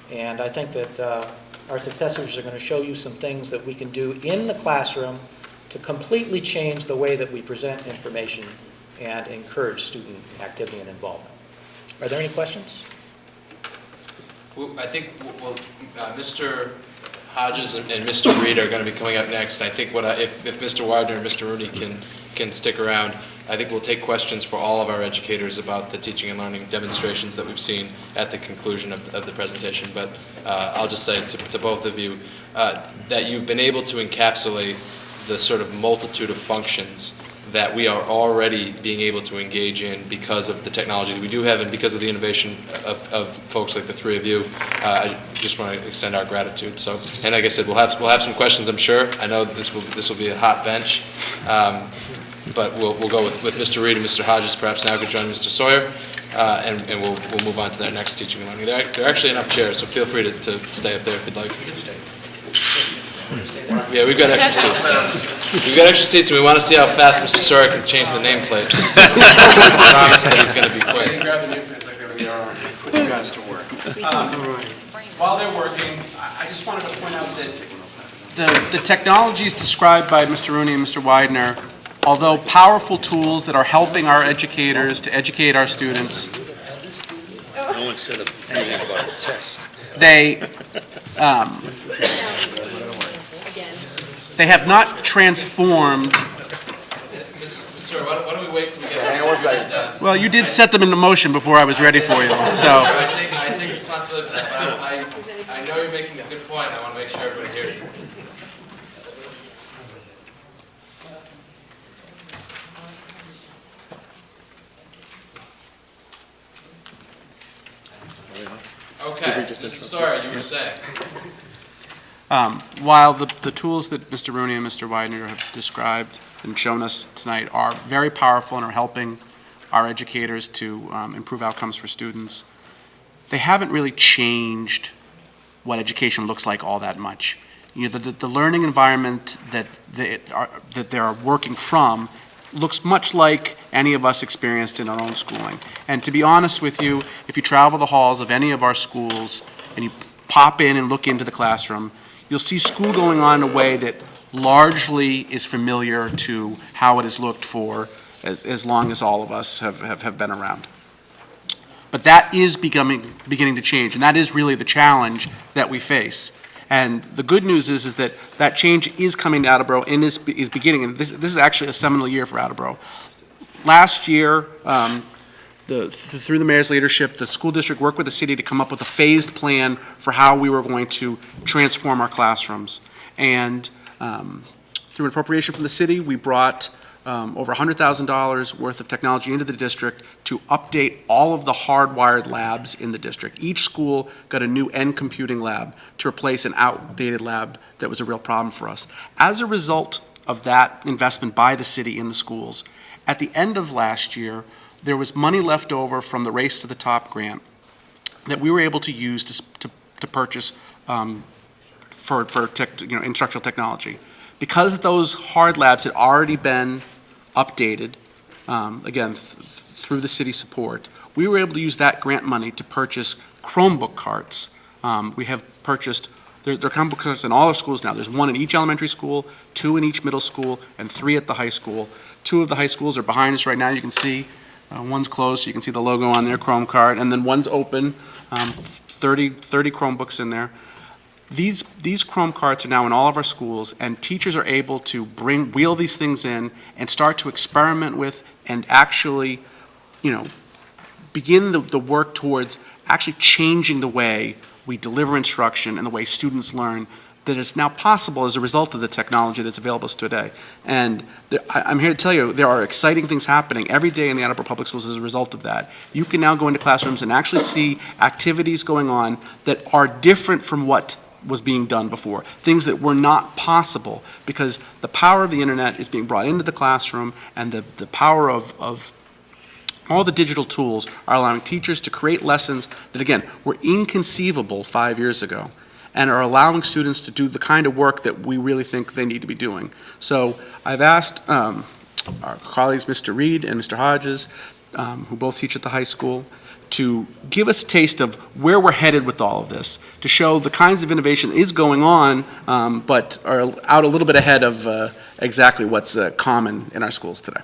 And I think that our successors are going to show you some things that we can do in the classroom to completely change the way that we present information and encourage student activity and involvement. Are there any questions? Well, I think Mr. Hodges and Mr. Reed are going to be coming up next. I think if Mr. Widener and Mr. Rooney can stick around, I think we'll take questions for all of our educators about the teaching and learning demonstrations that we've seen at the conclusion of the presentation. But I'll just say to both of you that you've been able to encapsulate the sort of multitude of functions that we are already being able to engage in because of the technology that we do have and because of the innovation of folks like the three of you. I just want to extend our gratitude. So, and like I said, we'll have some questions, I'm sure. I know this will be a hot bench, but we'll go with Mr. Reed and Mr. Hodges. Perhaps now could join Mr. Sawyer, and we'll move on to their next teaching and learning. There are actually enough chairs, so feel free to stay up there if you'd like. Yeah, we've got extra seats. We've got extra seats, and we want to see how fast Mr. Sawyer can change the nameplates. I promise that he's going to be quick. I didn't grab the nameplates like everybody are. Put you guys to work. While they're working, I just wanted to point out that the technologies described by Mr. Rooney and Mr. Widener, although powerful tools that are helping our educators to educate our students, No one said anything about the test. They have not transformed. Sir, why don't we wait till we get there? Well, you did set them into motion before I was ready for you, so. I take responsibility for that, but I know you're making a good point. I want to make sure everybody hears it. Okay, Mr. Sawyer, you were saying. While the tools that Mr. Rooney and Mr. Widener have described and shown us tonight are very powerful and are helping our educators to improve outcomes for students, they haven't really changed what education looks like all that much. You know, the learning environment that they're working from looks much like any of us experienced in our own schooling. And to be honest with you, if you travel the halls of any of our schools and you pop in and look into the classroom, you'll see school going on in a way that largely is familiar to how it has looked for as long as all of us have been around. But that is beginning to change, and that is really the challenge that we face. And the good news is that that change is coming to Attleboro and is beginning, and this is actually a seminal year for Attleboro. Last year, through the mayor's leadership, the school district worked with the city to come up with a phased plan for how we were going to transform our classrooms. And through an appropriation from the city, we brought over $100,000 worth of technology into the district to update all of the hardwired labs in the district. Each school got a new end computing lab to replace an outdated lab that was a real problem for us. As a result of that investment by the city in the schools, at the end of last year, there was money left over from the Race to the Top grant that we were able to use to purchase for instructional technology. Because those hard labs had already been updated, again, through the city support, we were able to use that grant money to purchase Chromebook carts. We have purchased, there are Chromebook carts in all our schools now. There's 1 in each elementary school, 2 in each middle school, and 3 at the high school. 2 of the high schools are behind us right now. You can see one's closed, so you can see the logo on their Chrome card, and then one's open, 30 Chromebooks in there. These Chrome carts are now in all of our schools, and teachers are able to wheel these things in and start to experiment with and actually, begin the work towards actually changing the way we deliver instruction and the way students learn, that is now possible as a result of the technology that's available to us today. And I'm here to tell you, there are exciting things happening every day in the Attleboro Public Schools as a result of that. You can now go into classrooms and actually see activities going on that are different from what was being done before, things that were not possible, because the power of the internet is being brought into the classroom, and the power of all the digital tools are allowing teachers to create lessons that, again, were inconceivable 5 years ago, and are allowing students to do the kind of work that we really think they need to be doing. So I've asked our colleagues, Mr. Reed and Mr. Hodges, who both teach at the high school, to give us a taste of where we're headed with all of this, to show the kinds of innovation that is going on, but are out a little bit ahead of exactly what's common in our schools today.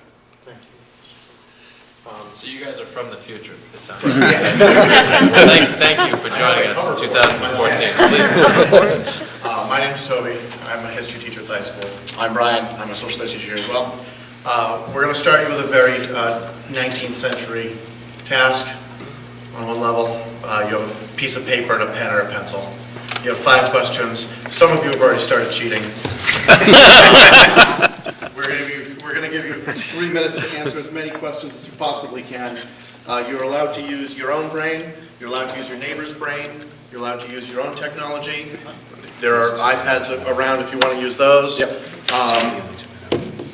So you guys are from the future, it sounds like. Thank you for joining us in 2014. My name is Toby. I'm a history teacher at the high school. I'm Brian. I'm a social studies teacher here as well. We're going to start you with a very 19th century task. On one level, you have a piece of paper and a pen or a pencil. You have 5 questions. Some of you have already started cheating. We're going to give you 3 minutes to answer as many questions as you possibly can. You're allowed to use your own brain. You're allowed to use your neighbor's brain. You're allowed to use your own technology. There are iPads around if you want to use those. Yep.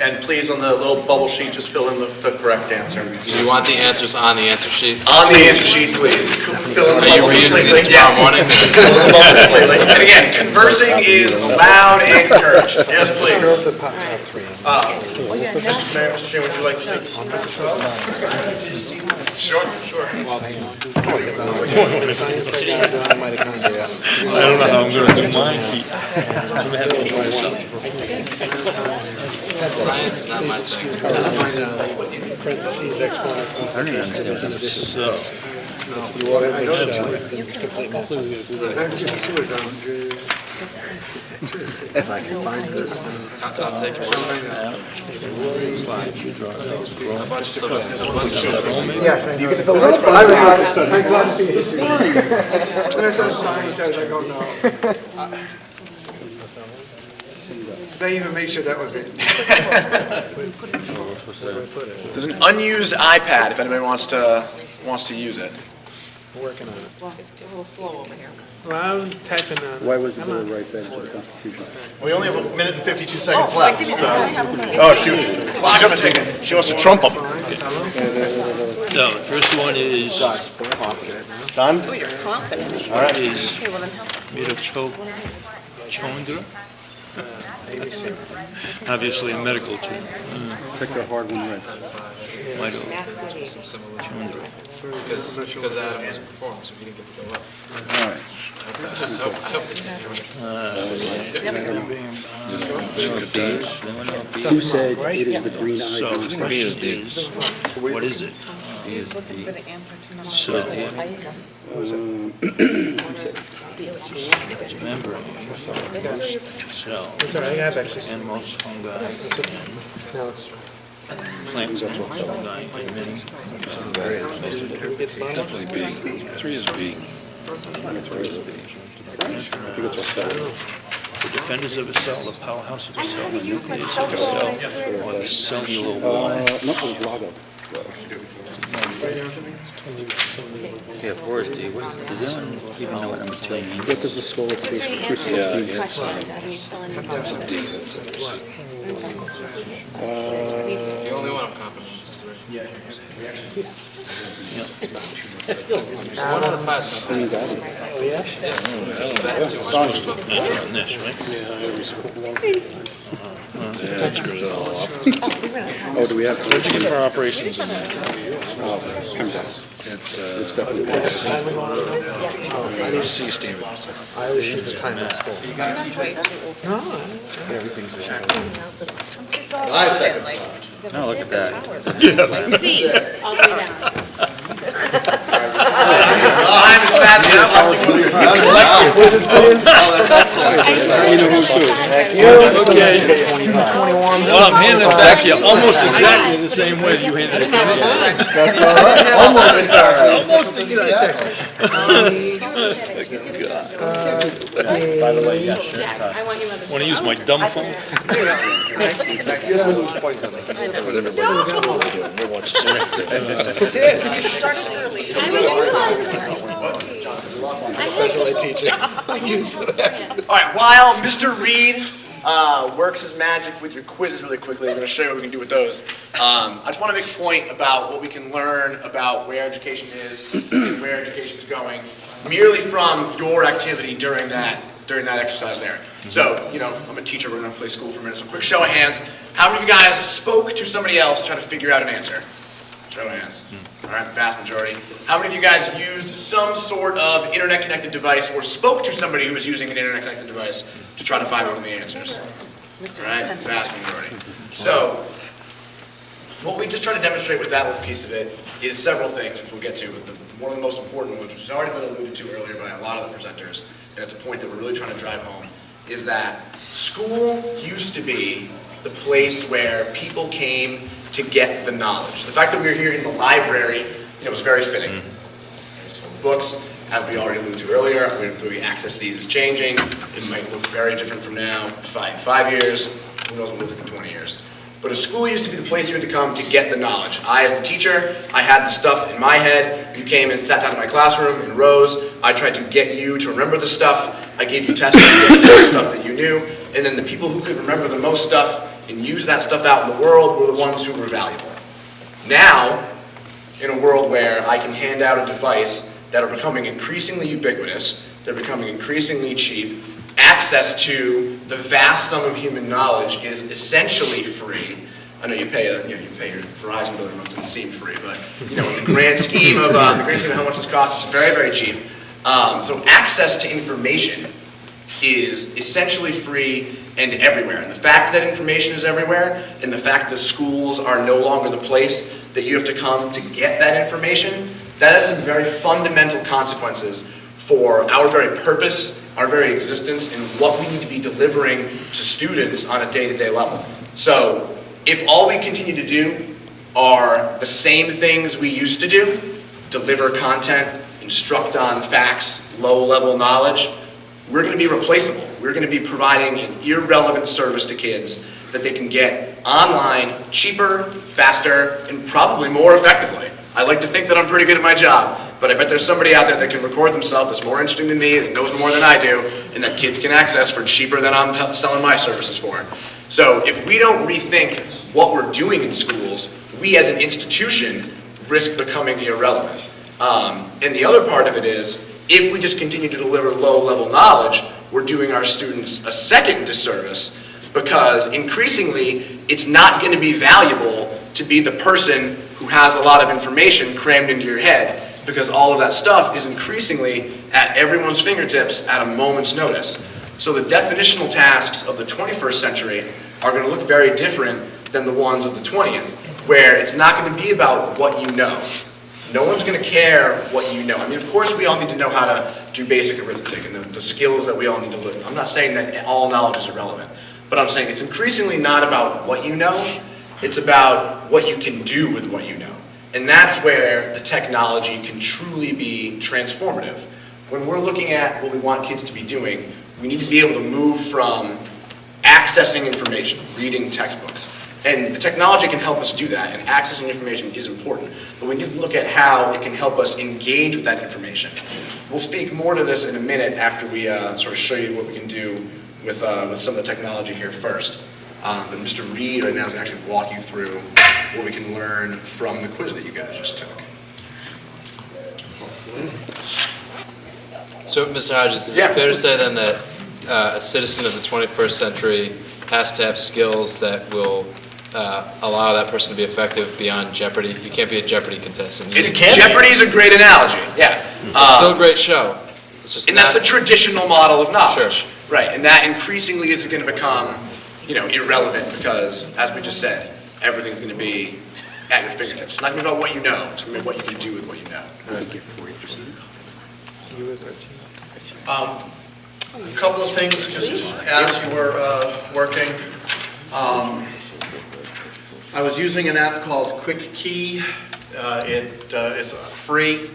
And please, on the little bubble sheet, just fill in the correct answer. So you want the answers on the answer sheet? On the answer sheet, please. Fill in the Are you bubble reusing completely. this tomorrow morning? Fill in the bubble completely. And again, conversing is allowed and encouraged. Yes, please. Mr. Mayor, Mr. Chair, would you like to take this as well? Sure, sure. I don't know how I'm going to do mine. Science is not my thing. Parentheses, exponents, so. If I can find this. I'll take it. A bunch of stuff. Yeah, thank you. I'm glad to see history. When I saw science, I was like, oh no. They even make sure that was it. There's an unused iPad if anybody wants to use it. We're working on it. Well, it's a little slow over here. Well, I was typing on. Why was the bill right side of the Constitution? We only have a minute and 52 seconds left, can so. I have a minute? Oh, shoot. Clock is ticking. She wants to trump them. So the first one is Done? Oh, you're confident. All right. is Okay, well then help us. Chandra. Obviously a medical term. Take the hard one right. Chandra. Because Adam was performing, so he didn't get to go up. All right. I hope they can Who said it is the green eye? So the question is, what is it? He's looking for the answer to number So four. it's membrane, cells, It's all right, I've actually and most fungi, now it's. plants and fungi emitting. Definitely B. 3 is B. I think it's all defenders of a cell, the powerhouse of a cell, the nucleus of a cell, or the cellular wall? No, it was Lago. Yeah, Boris D, what is, does anyone even know what number 2 means? What does the skull with the face crucifix mean? That's a D, that's a C. The only one I'm confident in is 3. One out of 5. On this, right? That screws it all up. Oh, do we have? What'd you get for operations? Oh, comes out. It's definitely C. C, Stephen. I always see the time at school. Everything's 5 seconds left. Oh, look at that. C, all the way down. Time is sadly up. Oh, that's excellent. Okay. Well, I'm handing it back to you almost exactly the same way you handed it to me. That's all right. Almost exactly. Almost exactly. By the way, yeah, sure. Jack, I want you on the. Want to use my dumb phone? Special ed teacher. I'm used to that. All right, while Mr. Reed works his magic with your quizzes really quickly, we're going to show you what we can do with those. I just want to make a point about what we can learn about where education is and where education is going, merely from your activity during that exercise there. So, I'm a teacher, we're going to play school for a minute, so quick show of hands. How many of you guys spoke to somebody else trying to figure out an answer? Show of hands. All right, vast majority. How many of you guys used some sort of internet-connected device or spoke to somebody who was using an internet-connected device to try to find one of the answers? All right, vast majority. So, what we just try to demonstrate with that little piece of it is several things, which we'll get to. But one of the most important ones, which has already been alluded to earlier by a lot of the presenters, and it's a point that we're really trying to drive home, is that school used to be the place where people came to get the knowledge. The fact that we're here in the library, was very fitting. There's books, as we already alluded to earlier, the way we access these is changing. It might look very different from now, 5 years, who knows what it'll look like in 20 years. But a school used to be the place you had to come to get the knowledge. I, as the teacher, I had the stuff in my head. You came and sat down in my classroom in rows. I tried to get you to remember the stuff. I gave you tests to get the stuff that you knew. And then the people who could remember the most stuff and use that stuff out in the world were the ones who were valuable. Now, in a world where I can hand out a device that are becoming increasingly ubiquitous, they're becoming increasingly cheap, access to the vast sum of human knowledge is essentially free. I know you pay your Verizon bill every month, it seems free, but in the grand scheme of how much this costs, it's very, very cheap. So access to information is essentially free and everywhere. And the fact that information is everywhere, and the fact that schools are no longer the place that you have to come to get that information, that has some very fundamental consequences for our very purpose, our very existence, and what we need to be delivering to students on a day-to-day level. So, if all we continue to do are the same things we used to do, deliver content, instruct on facts, low-level knowledge, we're going to be replaceable. We're going to be providing an irrelevant service to kids that they can get online cheaper, faster, and probably more effectively. I like to think that I'm pretty good at my job, but I bet there's somebody out there that can record themselves that's more interesting than me, that knows more than I do, and that kids can access for cheaper than I'm selling my services for. So if we don't rethink what we're doing in schools, we as an institution risk becoming irrelevant. And the other part of it is, if we just continue to deliver low-level knowledge, we're doing our students a second disservice, because increasingly, it's not going to be valuable to be the person who has a lot of information crammed into your head, because all of that stuff is increasingly at everyone's fingertips at a moment's notice. So the definitional tasks of the 21st century are going to look very different than the ones of the 20th, where it's not going to be about what you know. No one's going to care what you know. I mean, of course, we all need to know how to do basic arithmetic and the skills that we all need to learn. I'm not saying that all knowledge is irrelevant, but I'm saying it's increasingly not about what you know, it's about what you can do with what you know. And that's where the technology can truly be transformative. When we're looking at what we want kids to be doing, We need to be able to move from accessing information, reading textbooks. And the technology can help us do that, and accessing information is important. But we need to look at how it can help us engage with that information. We'll speak more to this in a minute after we sort of show you what we can do with some of the technology here first. But Mr. Reed right now is going to actually walk you through what we can learn from the quiz that you guys just took. So, Mr. Hodges, is it fair to say then that a citizen of the 21st century has to have skills that will allow that person to be effective beyond Jeopardy? You can't be a Jeopardy contestant. Jeopardy is a great analogy, yeah. It's still a great show. It's just and that's the traditional model of knowledge. Sure. Right, and that increasingly is going to become, irrelevant because, as we just said, everything's going to be at your fingertips. It's not going to be about what you know, it's going to be what you can do with what you know. A couple of things, just as you were working. I was using an app called Quick Key. It is free.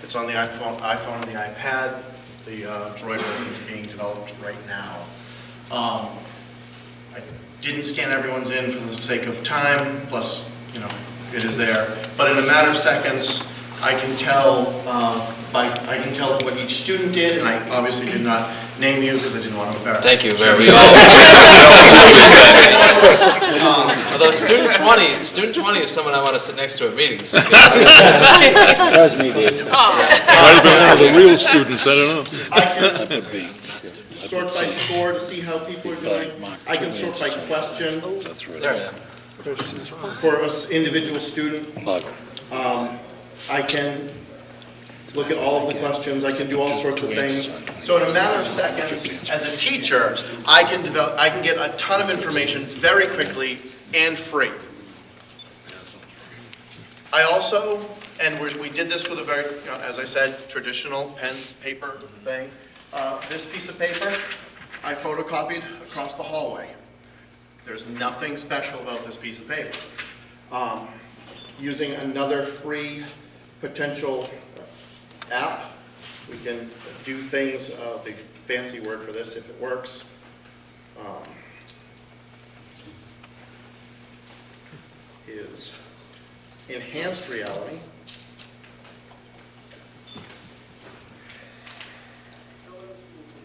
It's on the iPhone and the iPad. The Droid version is being developed right now. I didn't scan everyone's in for the sake of time, plus, it is there. But in a matter of seconds, I can tell what each student did, and I obviously did not name you because I didn't want to embarrass you. Thank you very much. Although student 20 is someone I want to sit next to at meetings. That was me, Dave. Might have been one of the real students, I don't know. I can sort by score to see how people are doing. I can sort by question. There I am. For an individual student. I can look at all of the questions. I can do all sorts of things. So in a matter of seconds, as a teacher, I can get a ton of information very quickly and free. I also, and we did this with a very, as I said, traditional pen, paper thing. This piece of paper, I photocopied across the hallway. There's nothing special about this piece of paper. Using another free potential app, we can do things, the fancy word for this if it works. Is enhanced reality.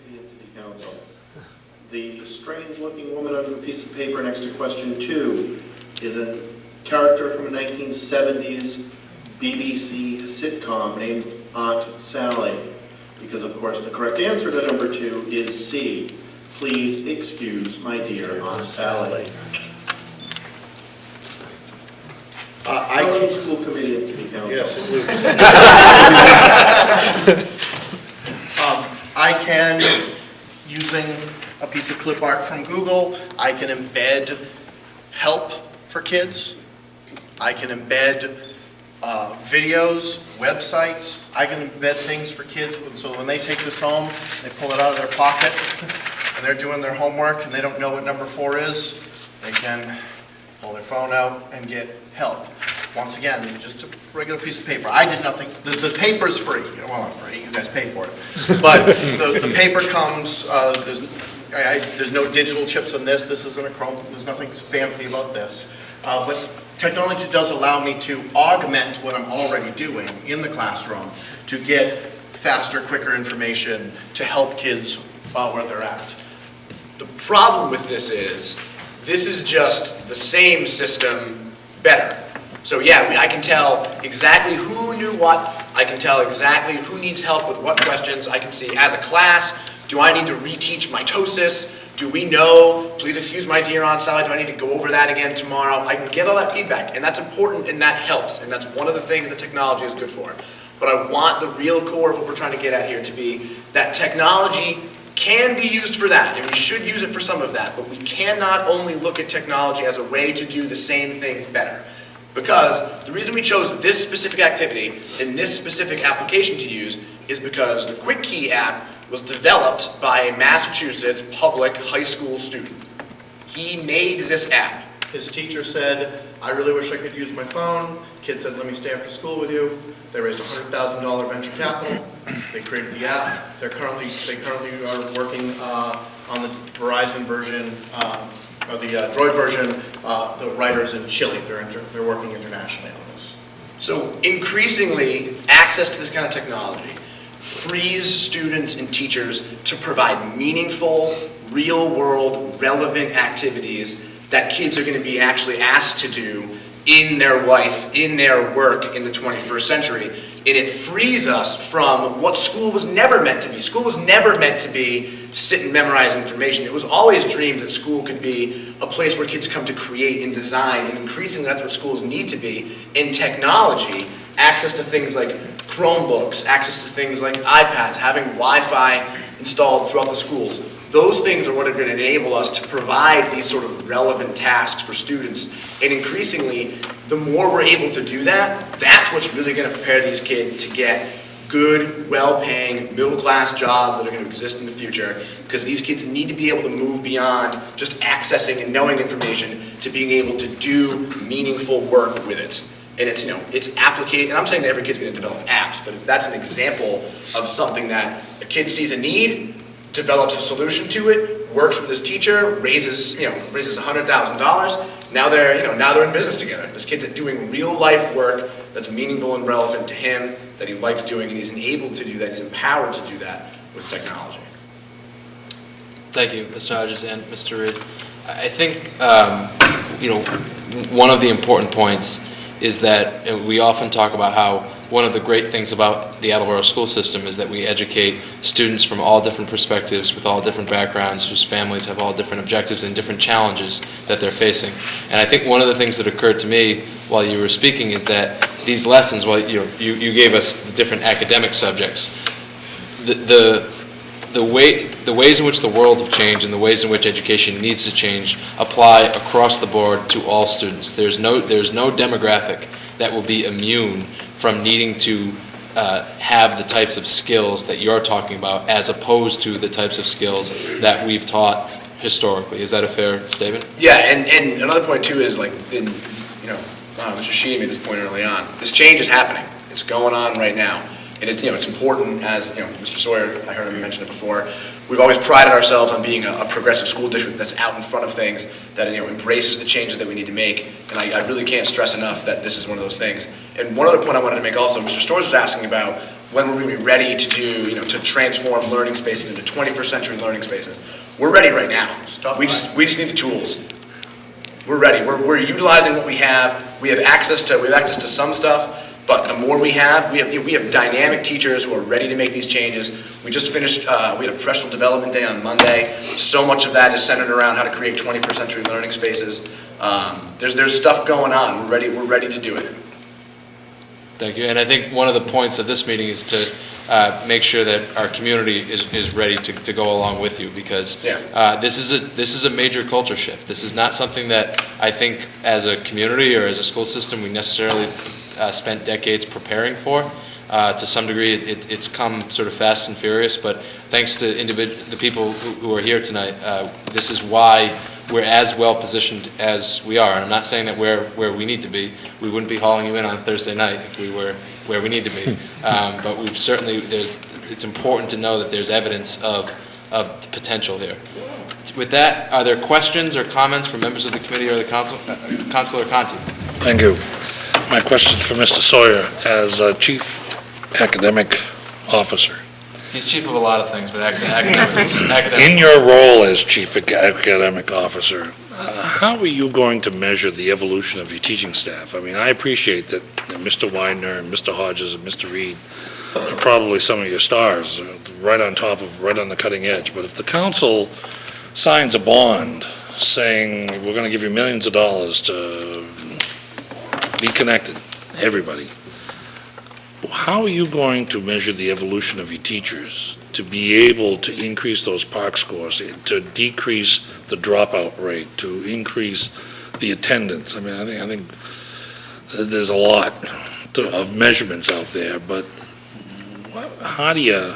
City Council. The strange-looking woman under the piece of paper next to question 2 is a character from a 1970s BBC sitcom named Aunt Sally, because of course the correct answer to number 2 is C. Please excuse my dear Aunt Sally. School committee and city council. Yes, it would. I can, using a piece of clip art from Google, I can embed help for kids. I can embed videos, websites. I can embed things for kids, so when they take this home, they pull it out of their pocket, and they're doing their homework, and they don't know what number 4 is, they can pull their phone out and get help. Once again, this is just a regular piece of paper. I did nothing. The paper's free. Well, not free. You guys pay for it. But the paper comes, there's no digital chips on this. This isn't a Chrome. There's nothing fancy about this. But technology does allow me to augment what I'm already doing in the classroom to get faster, quicker information to help kids where they're at. The problem with this is just the same system better. So yeah, I can tell exactly who knew what, I can tell exactly who needs help with what questions, I can see as a class, do I need to reteach mitosis? Do we know, please excuse my dear Aunt Sally, do I need to go over that again tomorrow? I can get all that feedback, and that's important and that helps, and that's one of the things that technology is good for. But I want the real core of what we're trying to get at here to be that technology can be used for that, and we should use it for some of that, but we cannot only look at technology as a way to do the same things better. Because the reason we chose this specific activity and this specific application to use is because the Quick Key app was developed by a Massachusetts public high school student. He made this app. His teacher said, "I really wish I could use my phone." Kid said, "Let me stay after school with you." They raised $100,000 venture capital. They created the app. They currently are working on the Verizon version, or the Droid version. The writers in Chile, they're working internationally on this. So increasingly, access to this kind of technology frees students and teachers to provide meaningful, real-world, relevant activities that kids are going to be actually asked to do in their life, in their work in the 21st century. And it frees us from what school was never meant to be. School was never meant to be sit and memorize information. It was always dreamed that school could be a place where kids come to create and design, and increasingly that's what schools need to be. In technology, access to things like Chromebooks, access to things like iPads, having Wi-Fi installed throughout the schools. Those things are what are going to enable us to provide these sort of relevant tasks for students. And increasingly, the more we're able to do that, that's what's really going to prepare these kids to get good, well-paying, middle-class jobs that are going to exist in the future, because these kids need to be able to move beyond just accessing and knowing information to being able to do meaningful work with it. And it's, it's applicated, and I'm saying that every kid's going to develop apps, but that's an example of something that a kid sees a need, develops a solution to it, works with his teacher, raises $100,000. Now they're in business together. This kid's doing real life work that's meaningful and relevant to him, that he likes doing, and he's enabled to do that, he's empowered to do that with technology. Thank you, Mr. Hodges and Mr. Reed. I think, one of the important points is that we often talk about how one of the great things about the Attleboro school system is that we educate students from all different perspectives, with all different backgrounds, whose families have all different objectives and different challenges that they're facing. And I think one of the things that occurred to me while you were speaking is that these lessons, you gave us the different academic subjects, the ways in which the world have changed and the ways in which education needs to change apply across the board to all students. There's no demographic that will be immune from needing to have the types of skills that you're talking about, as opposed to the types of skills that we've taught historically. Is that a fair statement? Yeah, and another point too is Mr. Sheehan made this point early on. This change is happening. It's going on right now. And it's important, as Mr. Sawyer, I heard him mention it before. We've always prided ourselves on being a progressive school district that's out in front of things, that embraces the changes that we need to make. And I really can't stress enough that this is one of those things. And one other point I wanted to make also, Mr. Storrs was asking about when we're going to be ready to do, to transform learning spaces into 21st century learning spaces. We're ready right now. We just need the tools. We're ready. We're utilizing what we have. We have access to some stuff. But the more we have dynamic teachers who are ready to make these changes. We just finished, we had a professional development day on Monday. So much of that is centered around how to create 21st century learning spaces. There's stuff going on. We're ready to do it. Thank you. And I think one of the points of this meeting is to make sure that our community is ready to go along with you, because this is a major culture shift. This is not something that I think as a community or as a school system we necessarily spent decades preparing for. To some degree, it's come sort of fast and furious, but thanks to the people who are here tonight, this is why we're as well positioned as we are. And I'm not saying that we're where we need to be. We wouldn't be hauling you in on Thursday night if we were where we need to be. But we've certainly, it's important to know that there's evidence of the potential here. With that, are there questions or comments from members of the committee or the council? Councilor Conti. Thank you. My question for Mr. Sawyer, as Chief Academic Officer. He's chief of a lot of things, but academic. In your role as Chief Academic Officer, how are you going to measure the evolution of your teaching staff? I mean, I appreciate that Mr. Widener and Mr. Hodges and Mr. Reed are probably some of your stars, right on the cutting edge. But if the council signs a bond saying we're going to give you millions of dollars to be connected, everybody, how are you going to measure the evolution of your teachers to be able to increase those PARCC scores, to decrease the dropout rate, to increase the attendance? I mean, I think there's a lot of measurements out there, but how do you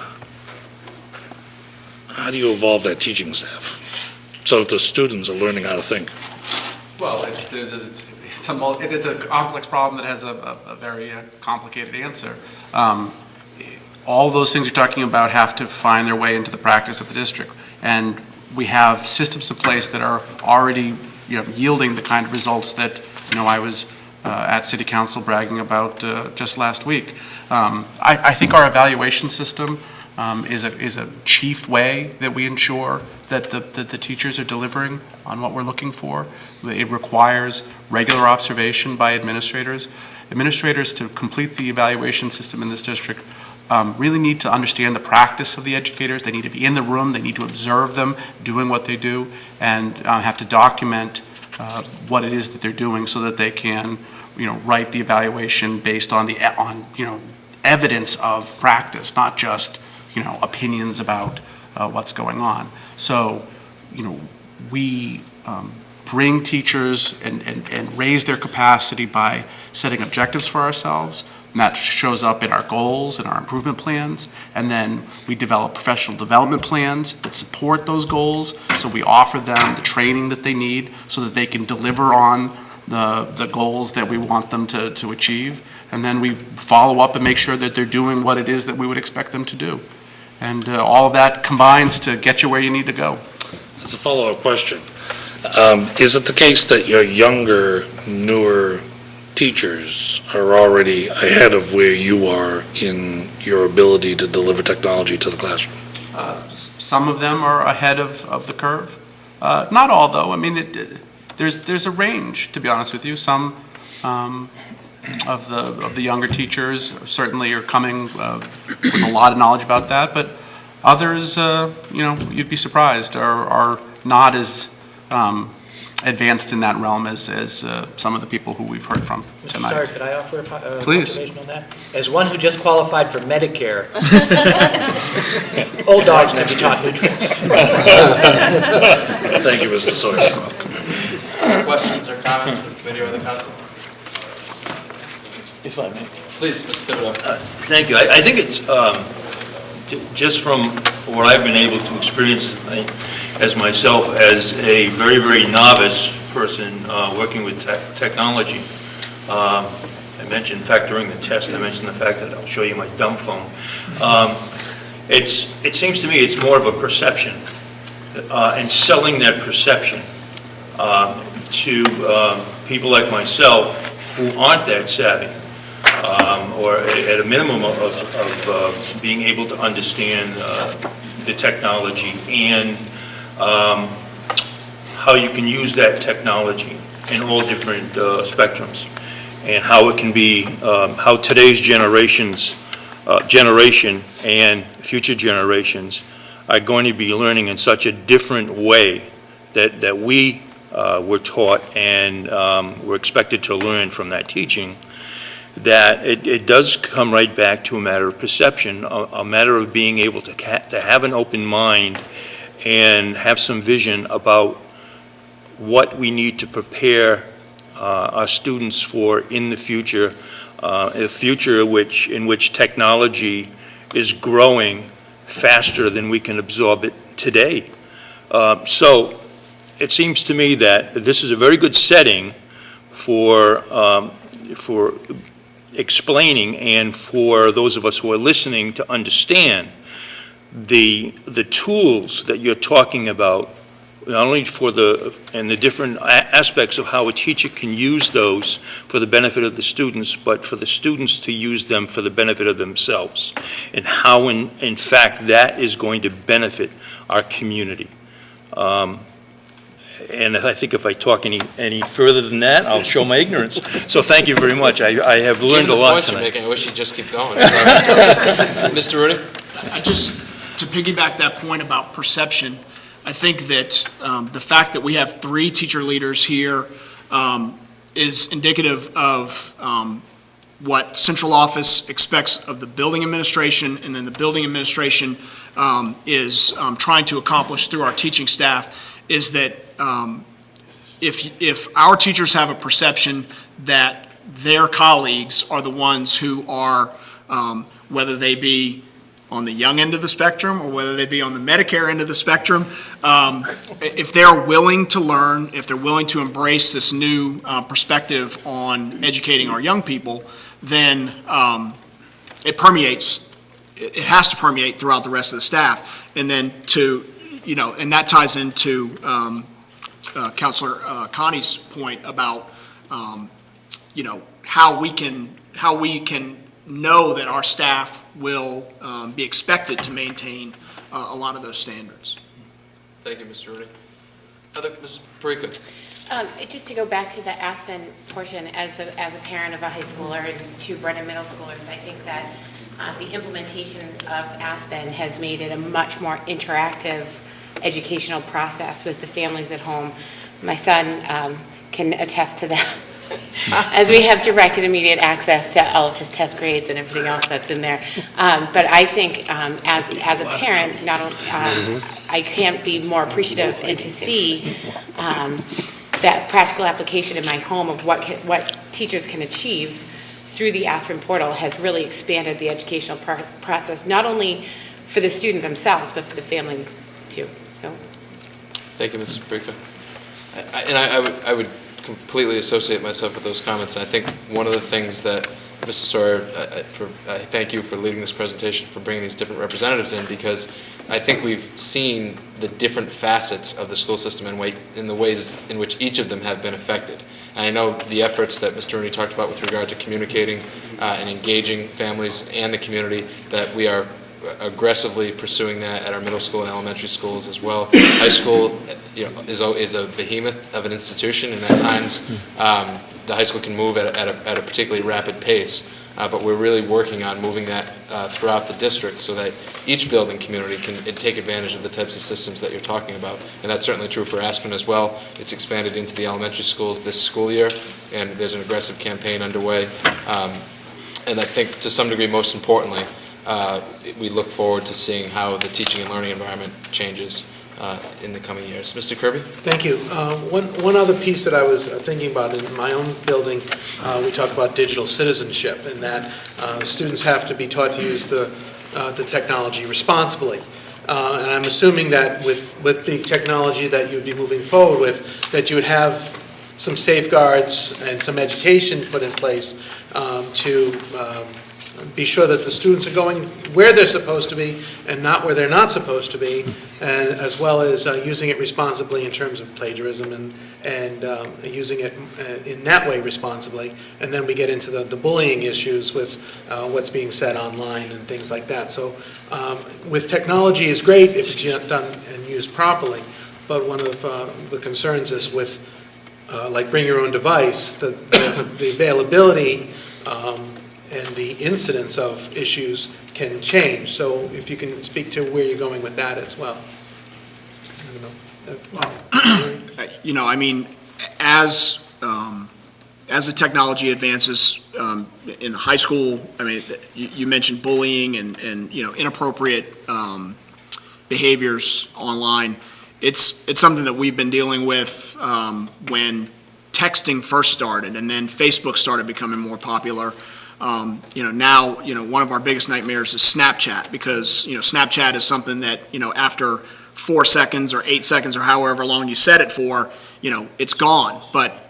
evolve that teaching staff so that the students are learning how to think? Well, it's a complex problem that has a very complicated answer. All those things you're talking about have to find their way into the practice of the district. And we have systems in place that are already yielding the kind of results that I was at City Council bragging about just last week. I think our evaluation system is a chief way that we ensure that the teachers are delivering on what we're looking for. It requires regular observation by administrators. Administrators, to complete the evaluation system in this district, really need to understand the practice of the educators. They need to be in the room. They need to observe them doing what they do, and have to document what it is that they're doing so that they can, write the evaluation based on evidence of practice, not just, opinions about what's going on. So, we bring teachers and raise their capacity by setting objectives for ourselves. And that shows up in our goals and our improvement plans. And then we develop professional development plans that support those goals. So we offer them the training that they need so that they can deliver on the goals that we want them to achieve. And then we follow up and make sure that they're doing what it is that we would expect them to do. And all of that combines to get you where you need to go. That's a follow-up question. Is it the case that your younger, newer teachers are already ahead of where you are in your ability to deliver technology to the classroom? Some of them are ahead of the curve. Not all, though. I mean, there's a range, to be honest with you. Some of the younger teachers certainly are coming with a lot of knowledge about that, but others, you'd be surprised, are not as advanced in that realm as some of the people who we've heard from tonight. Mr. Sires, could I offer a Please. observation on that? As one who just qualified for Medicare, old dogs can be taught new tricks. Thank you, Mr. Sawyer. Questions or comments from the committee or the council? If I may. Please, Mr. Thibodeau. Thank you. I think it's, just from what I've been able to experience as myself as a very, very novice person working with technology. I mentioned, in fact, during the test, I mentioned the fact that I'll show you my dumb phone. It seems to me it's more of a perception, and selling that perception to people like myself who aren't that savvy. Or at a minimum of being able to understand the technology and how you can use that technology in all different spectrums, and how it can be, how today's generation and future generations are going to be learning in such a different way that we were taught and were expected to learn from that teaching, that it does come right back to a matter of perception, a matter of being able to have an open mind and have some vision about what we need to prepare our students for in the future, a future in which technology is growing faster than we can absorb it today. So it seems to me that this is a very good setting for explaining and for those of us who are listening to understand the tools that you're talking about, not only for the different aspects of how a teacher can use those for the benefit of the students, but for the students to use them for the benefit of themselves, and how in fact that is going to benefit our community. And I think if I talk any further than that, I'll show my ignorance. So thank you very much. I have learned a lot tonight. Making, I wish you'd just keep going. Mr. Rooney? To piggyback that point about perception, I think that the fact that we have 3 teacher leaders here is indicative of what central office expects of the building administration, and then the building administration is trying to accomplish through our teaching staff, is that if our teachers have a perception that their colleagues are the ones who are, whether they be on the young end of the spectrum or whether they be on the Medicare end of the spectrum, if they're willing to learn, if they're willing to embrace this new perspective on educating our young people, then it permeates, it has to permeate throughout the rest of the staff. And then and that ties into Counselor Connie's point about, how we can know that our staff will be expected to maintain a lot of those standards. Thank you, Mr. Rooney. Ms. Parika. Just to go back to the Aspen portion, as a parent of a high schooler and two Brennan middle schoolers, I think that the implementation of Aspen has made it a much more interactive educational process with the families at home. My son can attest to that, as we have direct and immediate access to all of his test grades and everything else that's in there. But I think as a parent, not only, I can't be more appreciative and to see that practical application in my home of what teachers can achieve through the Aspen portal has really expanded the educational process, not only for the students themselves, but for the family too. So, thank you, Mrs. Parika. I would completely associate myself with those comments, and I think one of the things that Mr. Sawyer, I thank you for leading this presentation, for bringing these different representatives in, because I think we've seen the different facets of the school system and in the ways in which each of them have been affected. And I know the efforts that Mr. Rooney talked about with regard to communicating and engaging families and the community, that we are aggressively pursuing that at our middle school and elementary schools as well. High school, is a behemoth of an institution, and at times the high school can move at a particularly rapid pace. But we're really working on moving that throughout the district so that each building community can take advantage of the types of systems that you're talking about. And that's certainly true for Aspen as well. It's expanded into the elementary schools this school year, and there's an aggressive campaign underway. And I think to some degree, most importantly, we look forward to seeing how the teaching and learning environment changes in the coming years. Mr. Kirby? Thank you. One other piece that I was thinking about in my own building, we talk about digital citizenship, and that students have to be taught to use the technology responsibly. And I'm assuming that with the technology that you'd be moving forward with, that you would have some safeguards and some education put in place to be sure that the students are going where they're supposed to be and not where they're not supposed to be, and as well as using it responsibly in terms of plagiarism and using it in that way responsibly. And then we get into the bullying issues with what's being said online and things like that. So with technology is great if it's done and used properly, but one of the concerns is with like bring your own device, the availability and the incidence of issues can change. So if you can speak to where you're going with that as well. I mean, as the technology advances in high school, I mean, you mentioned bullying and inappropriate behaviors online. It's something that we've been dealing with when texting first started, and then Facebook started becoming more popular. Now, one of our biggest nightmares is Snapchat, because, Snapchat is something that, after 4 seconds or 8 seconds or however long you set it for, it's gone. But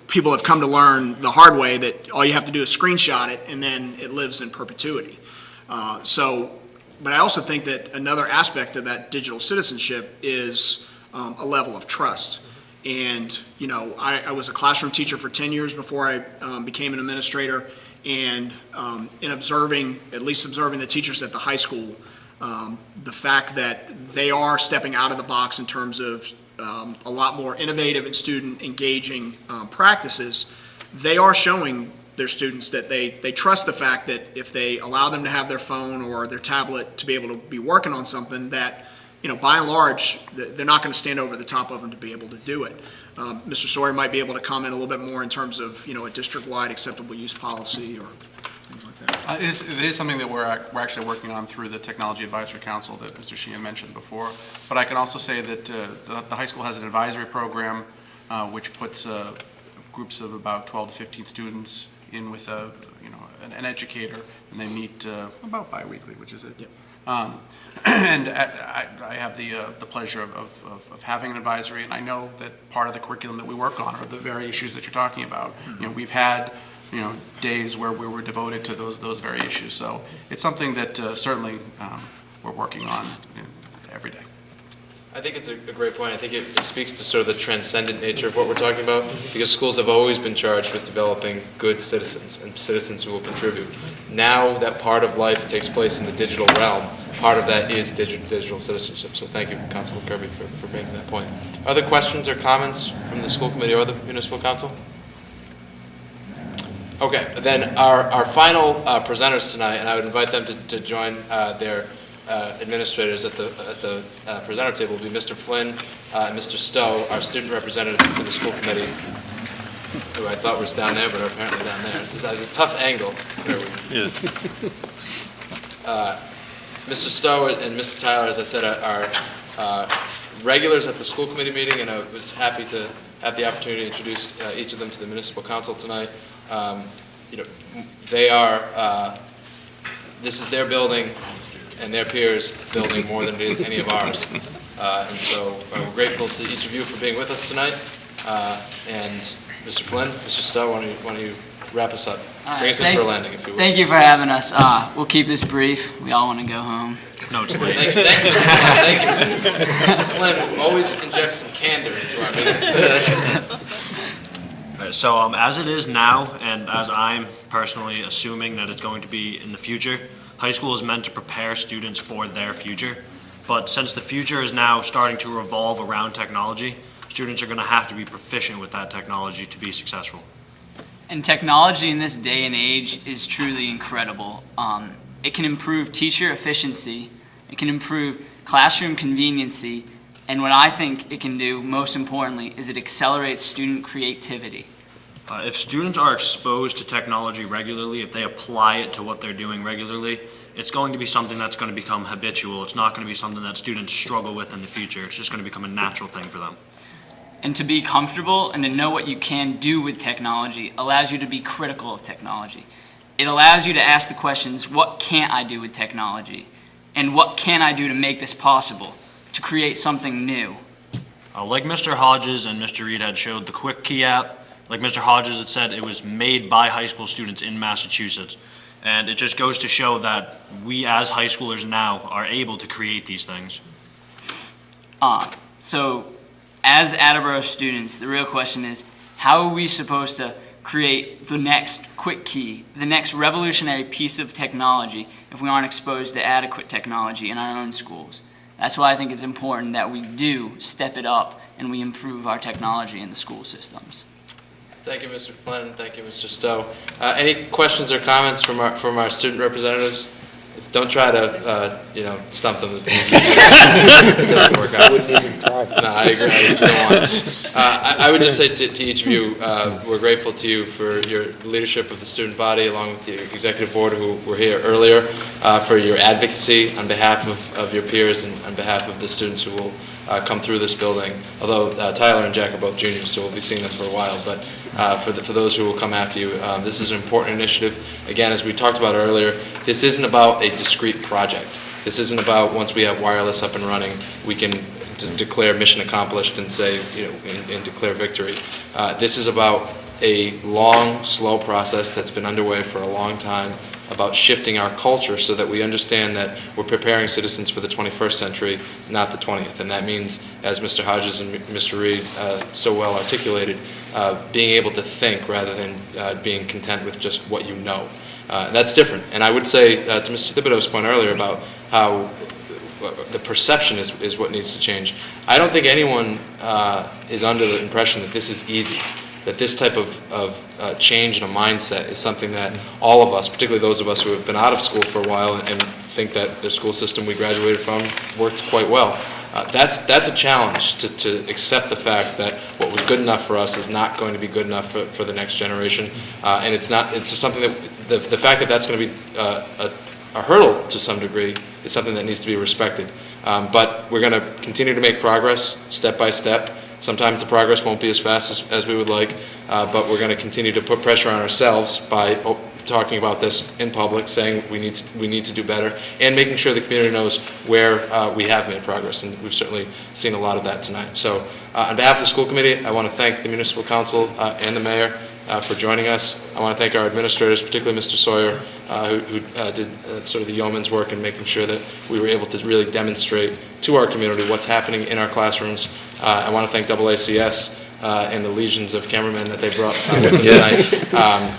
people have come to learn the hard way that all you have to do is screenshot it and then it lives in perpetuity. But I also think that another aspect of that digital citizenship is a level of trust. And, I was a classroom teacher for 10 years before I became an administrator. And in observing the teachers at the high school, the fact that they are stepping out of the box in terms of a lot more innovative and student engaging practices, they are showing their students that they trust the fact that if they allow them to have their phone or their tablet to be able to be working on something, that by and large, they're not going to stand over the top of them to be able to do it. Mr. Sawyer might be able to comment a little bit more in terms of, a district-wide acceptable use policy or things like that. It is something that we're actually working on through the Technology Advisory Council that Mr. Sheehan mentioned before. But I can also say that the high school has an advisory program which puts groups of about 12 to 15 students in with an educator, and they meet about bi-weekly, which is it. Yep. And I have the pleasure of having an advisory, and I know that part of the curriculum that we work on are the very issues that you're talking about. We've had, days where we were devoted to those very issues. So it's something that certainly we're working on every day. I think it's a great point. I think it speaks to sort of the transcendent nature of what we're talking about, because schools have always been charged with developing good citizens and citizens who will contribute. Now that part of life takes place in the digital realm, part of that is digital citizenship. So thank you, Councilor Kirby, for making that point. Other questions or comments from the school committee or the municipal council? Okay, then our final presenters tonight, and I would invite them to join their administrators at the presenter table, will be Mr. Flynn and Mr. Stowe, our student representatives to the school committee, who I thought was down there, but are apparently down there. That was a tough angle. Yeah. Mr. Stowe and Mr. Tyler, as I said, are regulars at the school committee meeting, and I was happy to have the opportunity to introduce each of them to the municipal council tonight. They are, this is their building and their peers' building more than it is any of ours. And so we're grateful to each of you for being with us tonight. And Mr. Flynn, Mr. Stowe, why don't you wrap us up? Bring us in for a landing, if you will. Thank you for having us. We'll keep this brief. We all want to go home. No, it's late. Thank you, Mr. Flynn. Thank you. Mr. Flynn always injects some candor into our meetings. All right, so as it is now, and as I'm personally assuming that it's going to be in the future, high school is meant to prepare students for their future. But since the future is now starting to revolve around technology, students are going to have to be proficient with that technology to be successful. And technology in this day and age is truly incredible. It can improve teacher efficiency, it can improve classroom conveniency, and what I think it can do, most importantly, is it accelerates student creativity. If students are exposed to technology regularly, if they apply it to what they're doing regularly, it's going to be something that's going to become habitual. It's not going to be something that students struggle with in the future. It's just going to become a natural thing for them. And to be comfortable and to know what you can do with technology allows you to be critical of technology. It allows you to ask the questions, what can't I do with technology? And what can I do to make this possible? To create something new. Like Mr. Hodges and Mr. Reed had showed, the Quick Key app, like Mr. Hodges had said, it was made by high school students in Massachusetts. And it just goes to show that we as high schoolers now are able to create these things. So as Attleboro students, the real question is, how are we supposed to create the next Quick Key, the next revolutionary piece of technology if we aren't exposed to adequate technology in our own schools? That's why I think it's important that we do step it up and we improve our technology in the school systems. Thank you, Mr. Flynn. Thank you, Mr. Stowe. Any questions or comments from our student representatives? Don't try to, stump them. It doesn't work out. I wouldn't even try. No, I agree. I don't want. I would just say to each of you, we're grateful to you for your leadership of the student body, along with the executive board who were here earlier, for your advocacy on behalf of your peers and on behalf of the students who will come through this building. Although Tyler and Jack are both juniors, so we'll be seeing them for a while. But for those who will come after you, this is an important initiative. Again, as we talked about earlier, this isn't about a discrete project. This isn't about once we have wireless up and running, we can declare mission accomplished and say, and declare victory. This is about a long, slow process that's been underway for a long time, about shifting our culture so that we understand that we're preparing citizens for the 21st century, not the 20th. And that means, as Mr. Hodges and Mr. Reed so well articulated, being able to think rather than being content with just what you know. That's different. And I would say to Mr. Thibodeau's point earlier about how the perception is what needs to change. I don't think anyone is under the impression that this is easy, that this type of change in a mindset is something that all of us, particularly those of us who have been out of school for a while and think that the school system we graduated from works quite well. That's a challenge to accept the fact that what was good enough for us is not going to be good enough for the next generation, and it's something that the fact that that's going to be a hurdle to some degree is something that needs to be respected. But we're going to continue to make progress step by step. Sometimes the progress won't be as fast as we would like, but we're going to continue to put pressure on ourselves by talking about this in public, saying we need to do better, and making sure the community knows where we have made progress, and we've certainly seen a lot of that tonight. So on behalf of the school committee, I want to thank the municipal council and the mayor for joining us. I want to thank our administrators, particularly Mr. Sawyer, who did sort of the yeoman's work in making sure that we were able to really demonstrate to our community what's happening in our classrooms. I want to thank AACS and the legions of cameramen that they brought with them tonight,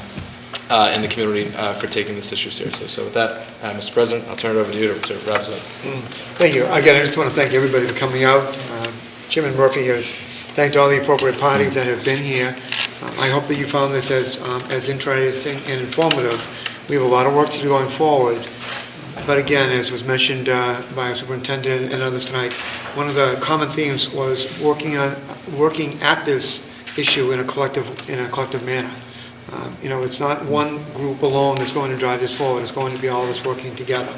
and the community for taking this issue seriously. So with that, Mr. President, I'll turn it over to you to wrap us up. Thank you. Again, I just want to thank everybody for coming out. Chairman Murphy has thanked all the appropriate parties that have been here. I hope that you found this as interesting and informative. We have a lot of work to do going forward. But again, as was mentioned by our superintendent and others tonight, one of the common themes was working at this issue in a collective manner. It's not one group alone that's going to drive this forward. It's going to be all of us working together.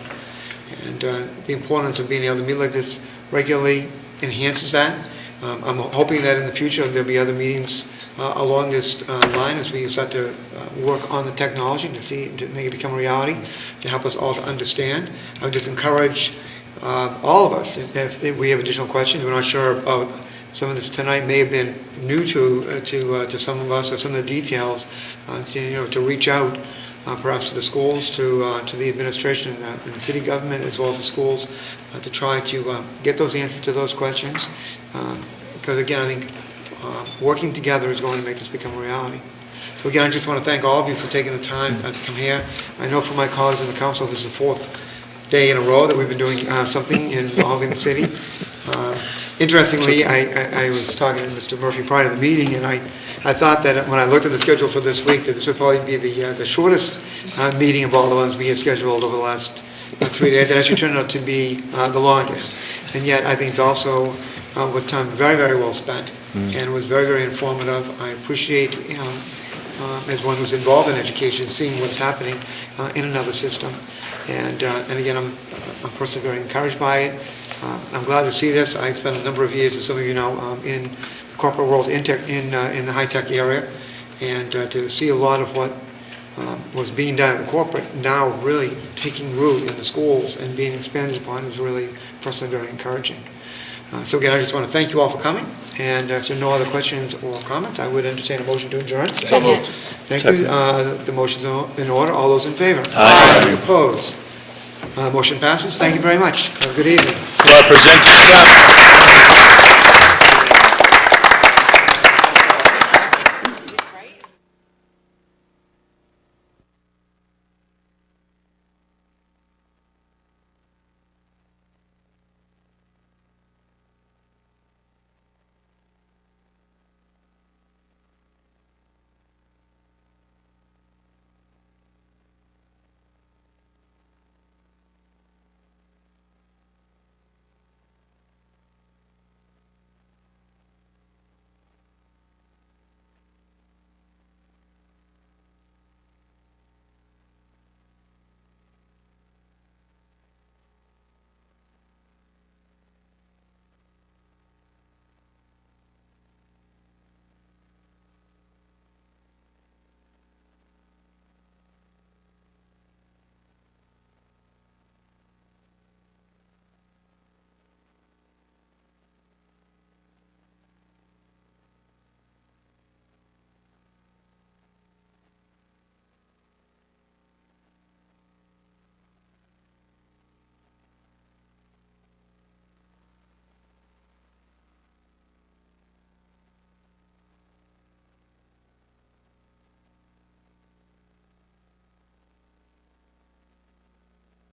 And the importance of being able to meet like this regularly enhances that. I'm hoping that in the future there'll be other meetings along this line as we start to work on the technology to make it become a reality, to help us all to understand. I would just encourage all of us, if we have additional questions, we're not sure about some of this tonight may have been new to some of us, or some of the details, to reach out perhaps to the schools, to the administration and the city government, as well as the schools, to try to get those answers to those questions. Because again, I think working together is going to make this become a reality. So again, I just want to thank all of you for taking the time to come here. I know from my colleagues in the council, this is the fourth day in a row that we've been doing something involving the city. Interestingly, I was talking to Mr. Murphy prior to the meeting, and I thought that when I looked at the schedule for this week, that this would probably be the shortest meeting of all the ones we had scheduled over the last 3 days. It actually turned out to be the longest. And yet, I think it's also was time very, very well spent, and it was very, very informative. I appreciate, as one who's involved in education, seeing what's happening in another system. And again, I'm personally very encouraged by it. I'm glad to see this. I spent a number of years, as some of you know, in the corporate world, in the high-tech area, and to see a lot of what was being done at the corporate now really taking root in the schools and being expanded upon is really personally very encouraging. So again, I just want to thank you all for coming, and if there are no other questions or comments, I would entertain a motion to adjourn. So moved. Thank you. The motion's in order. All those in favor? Aye. Opposed? Motion passes. Thank you very much. Have a good evening. Well, present yourself.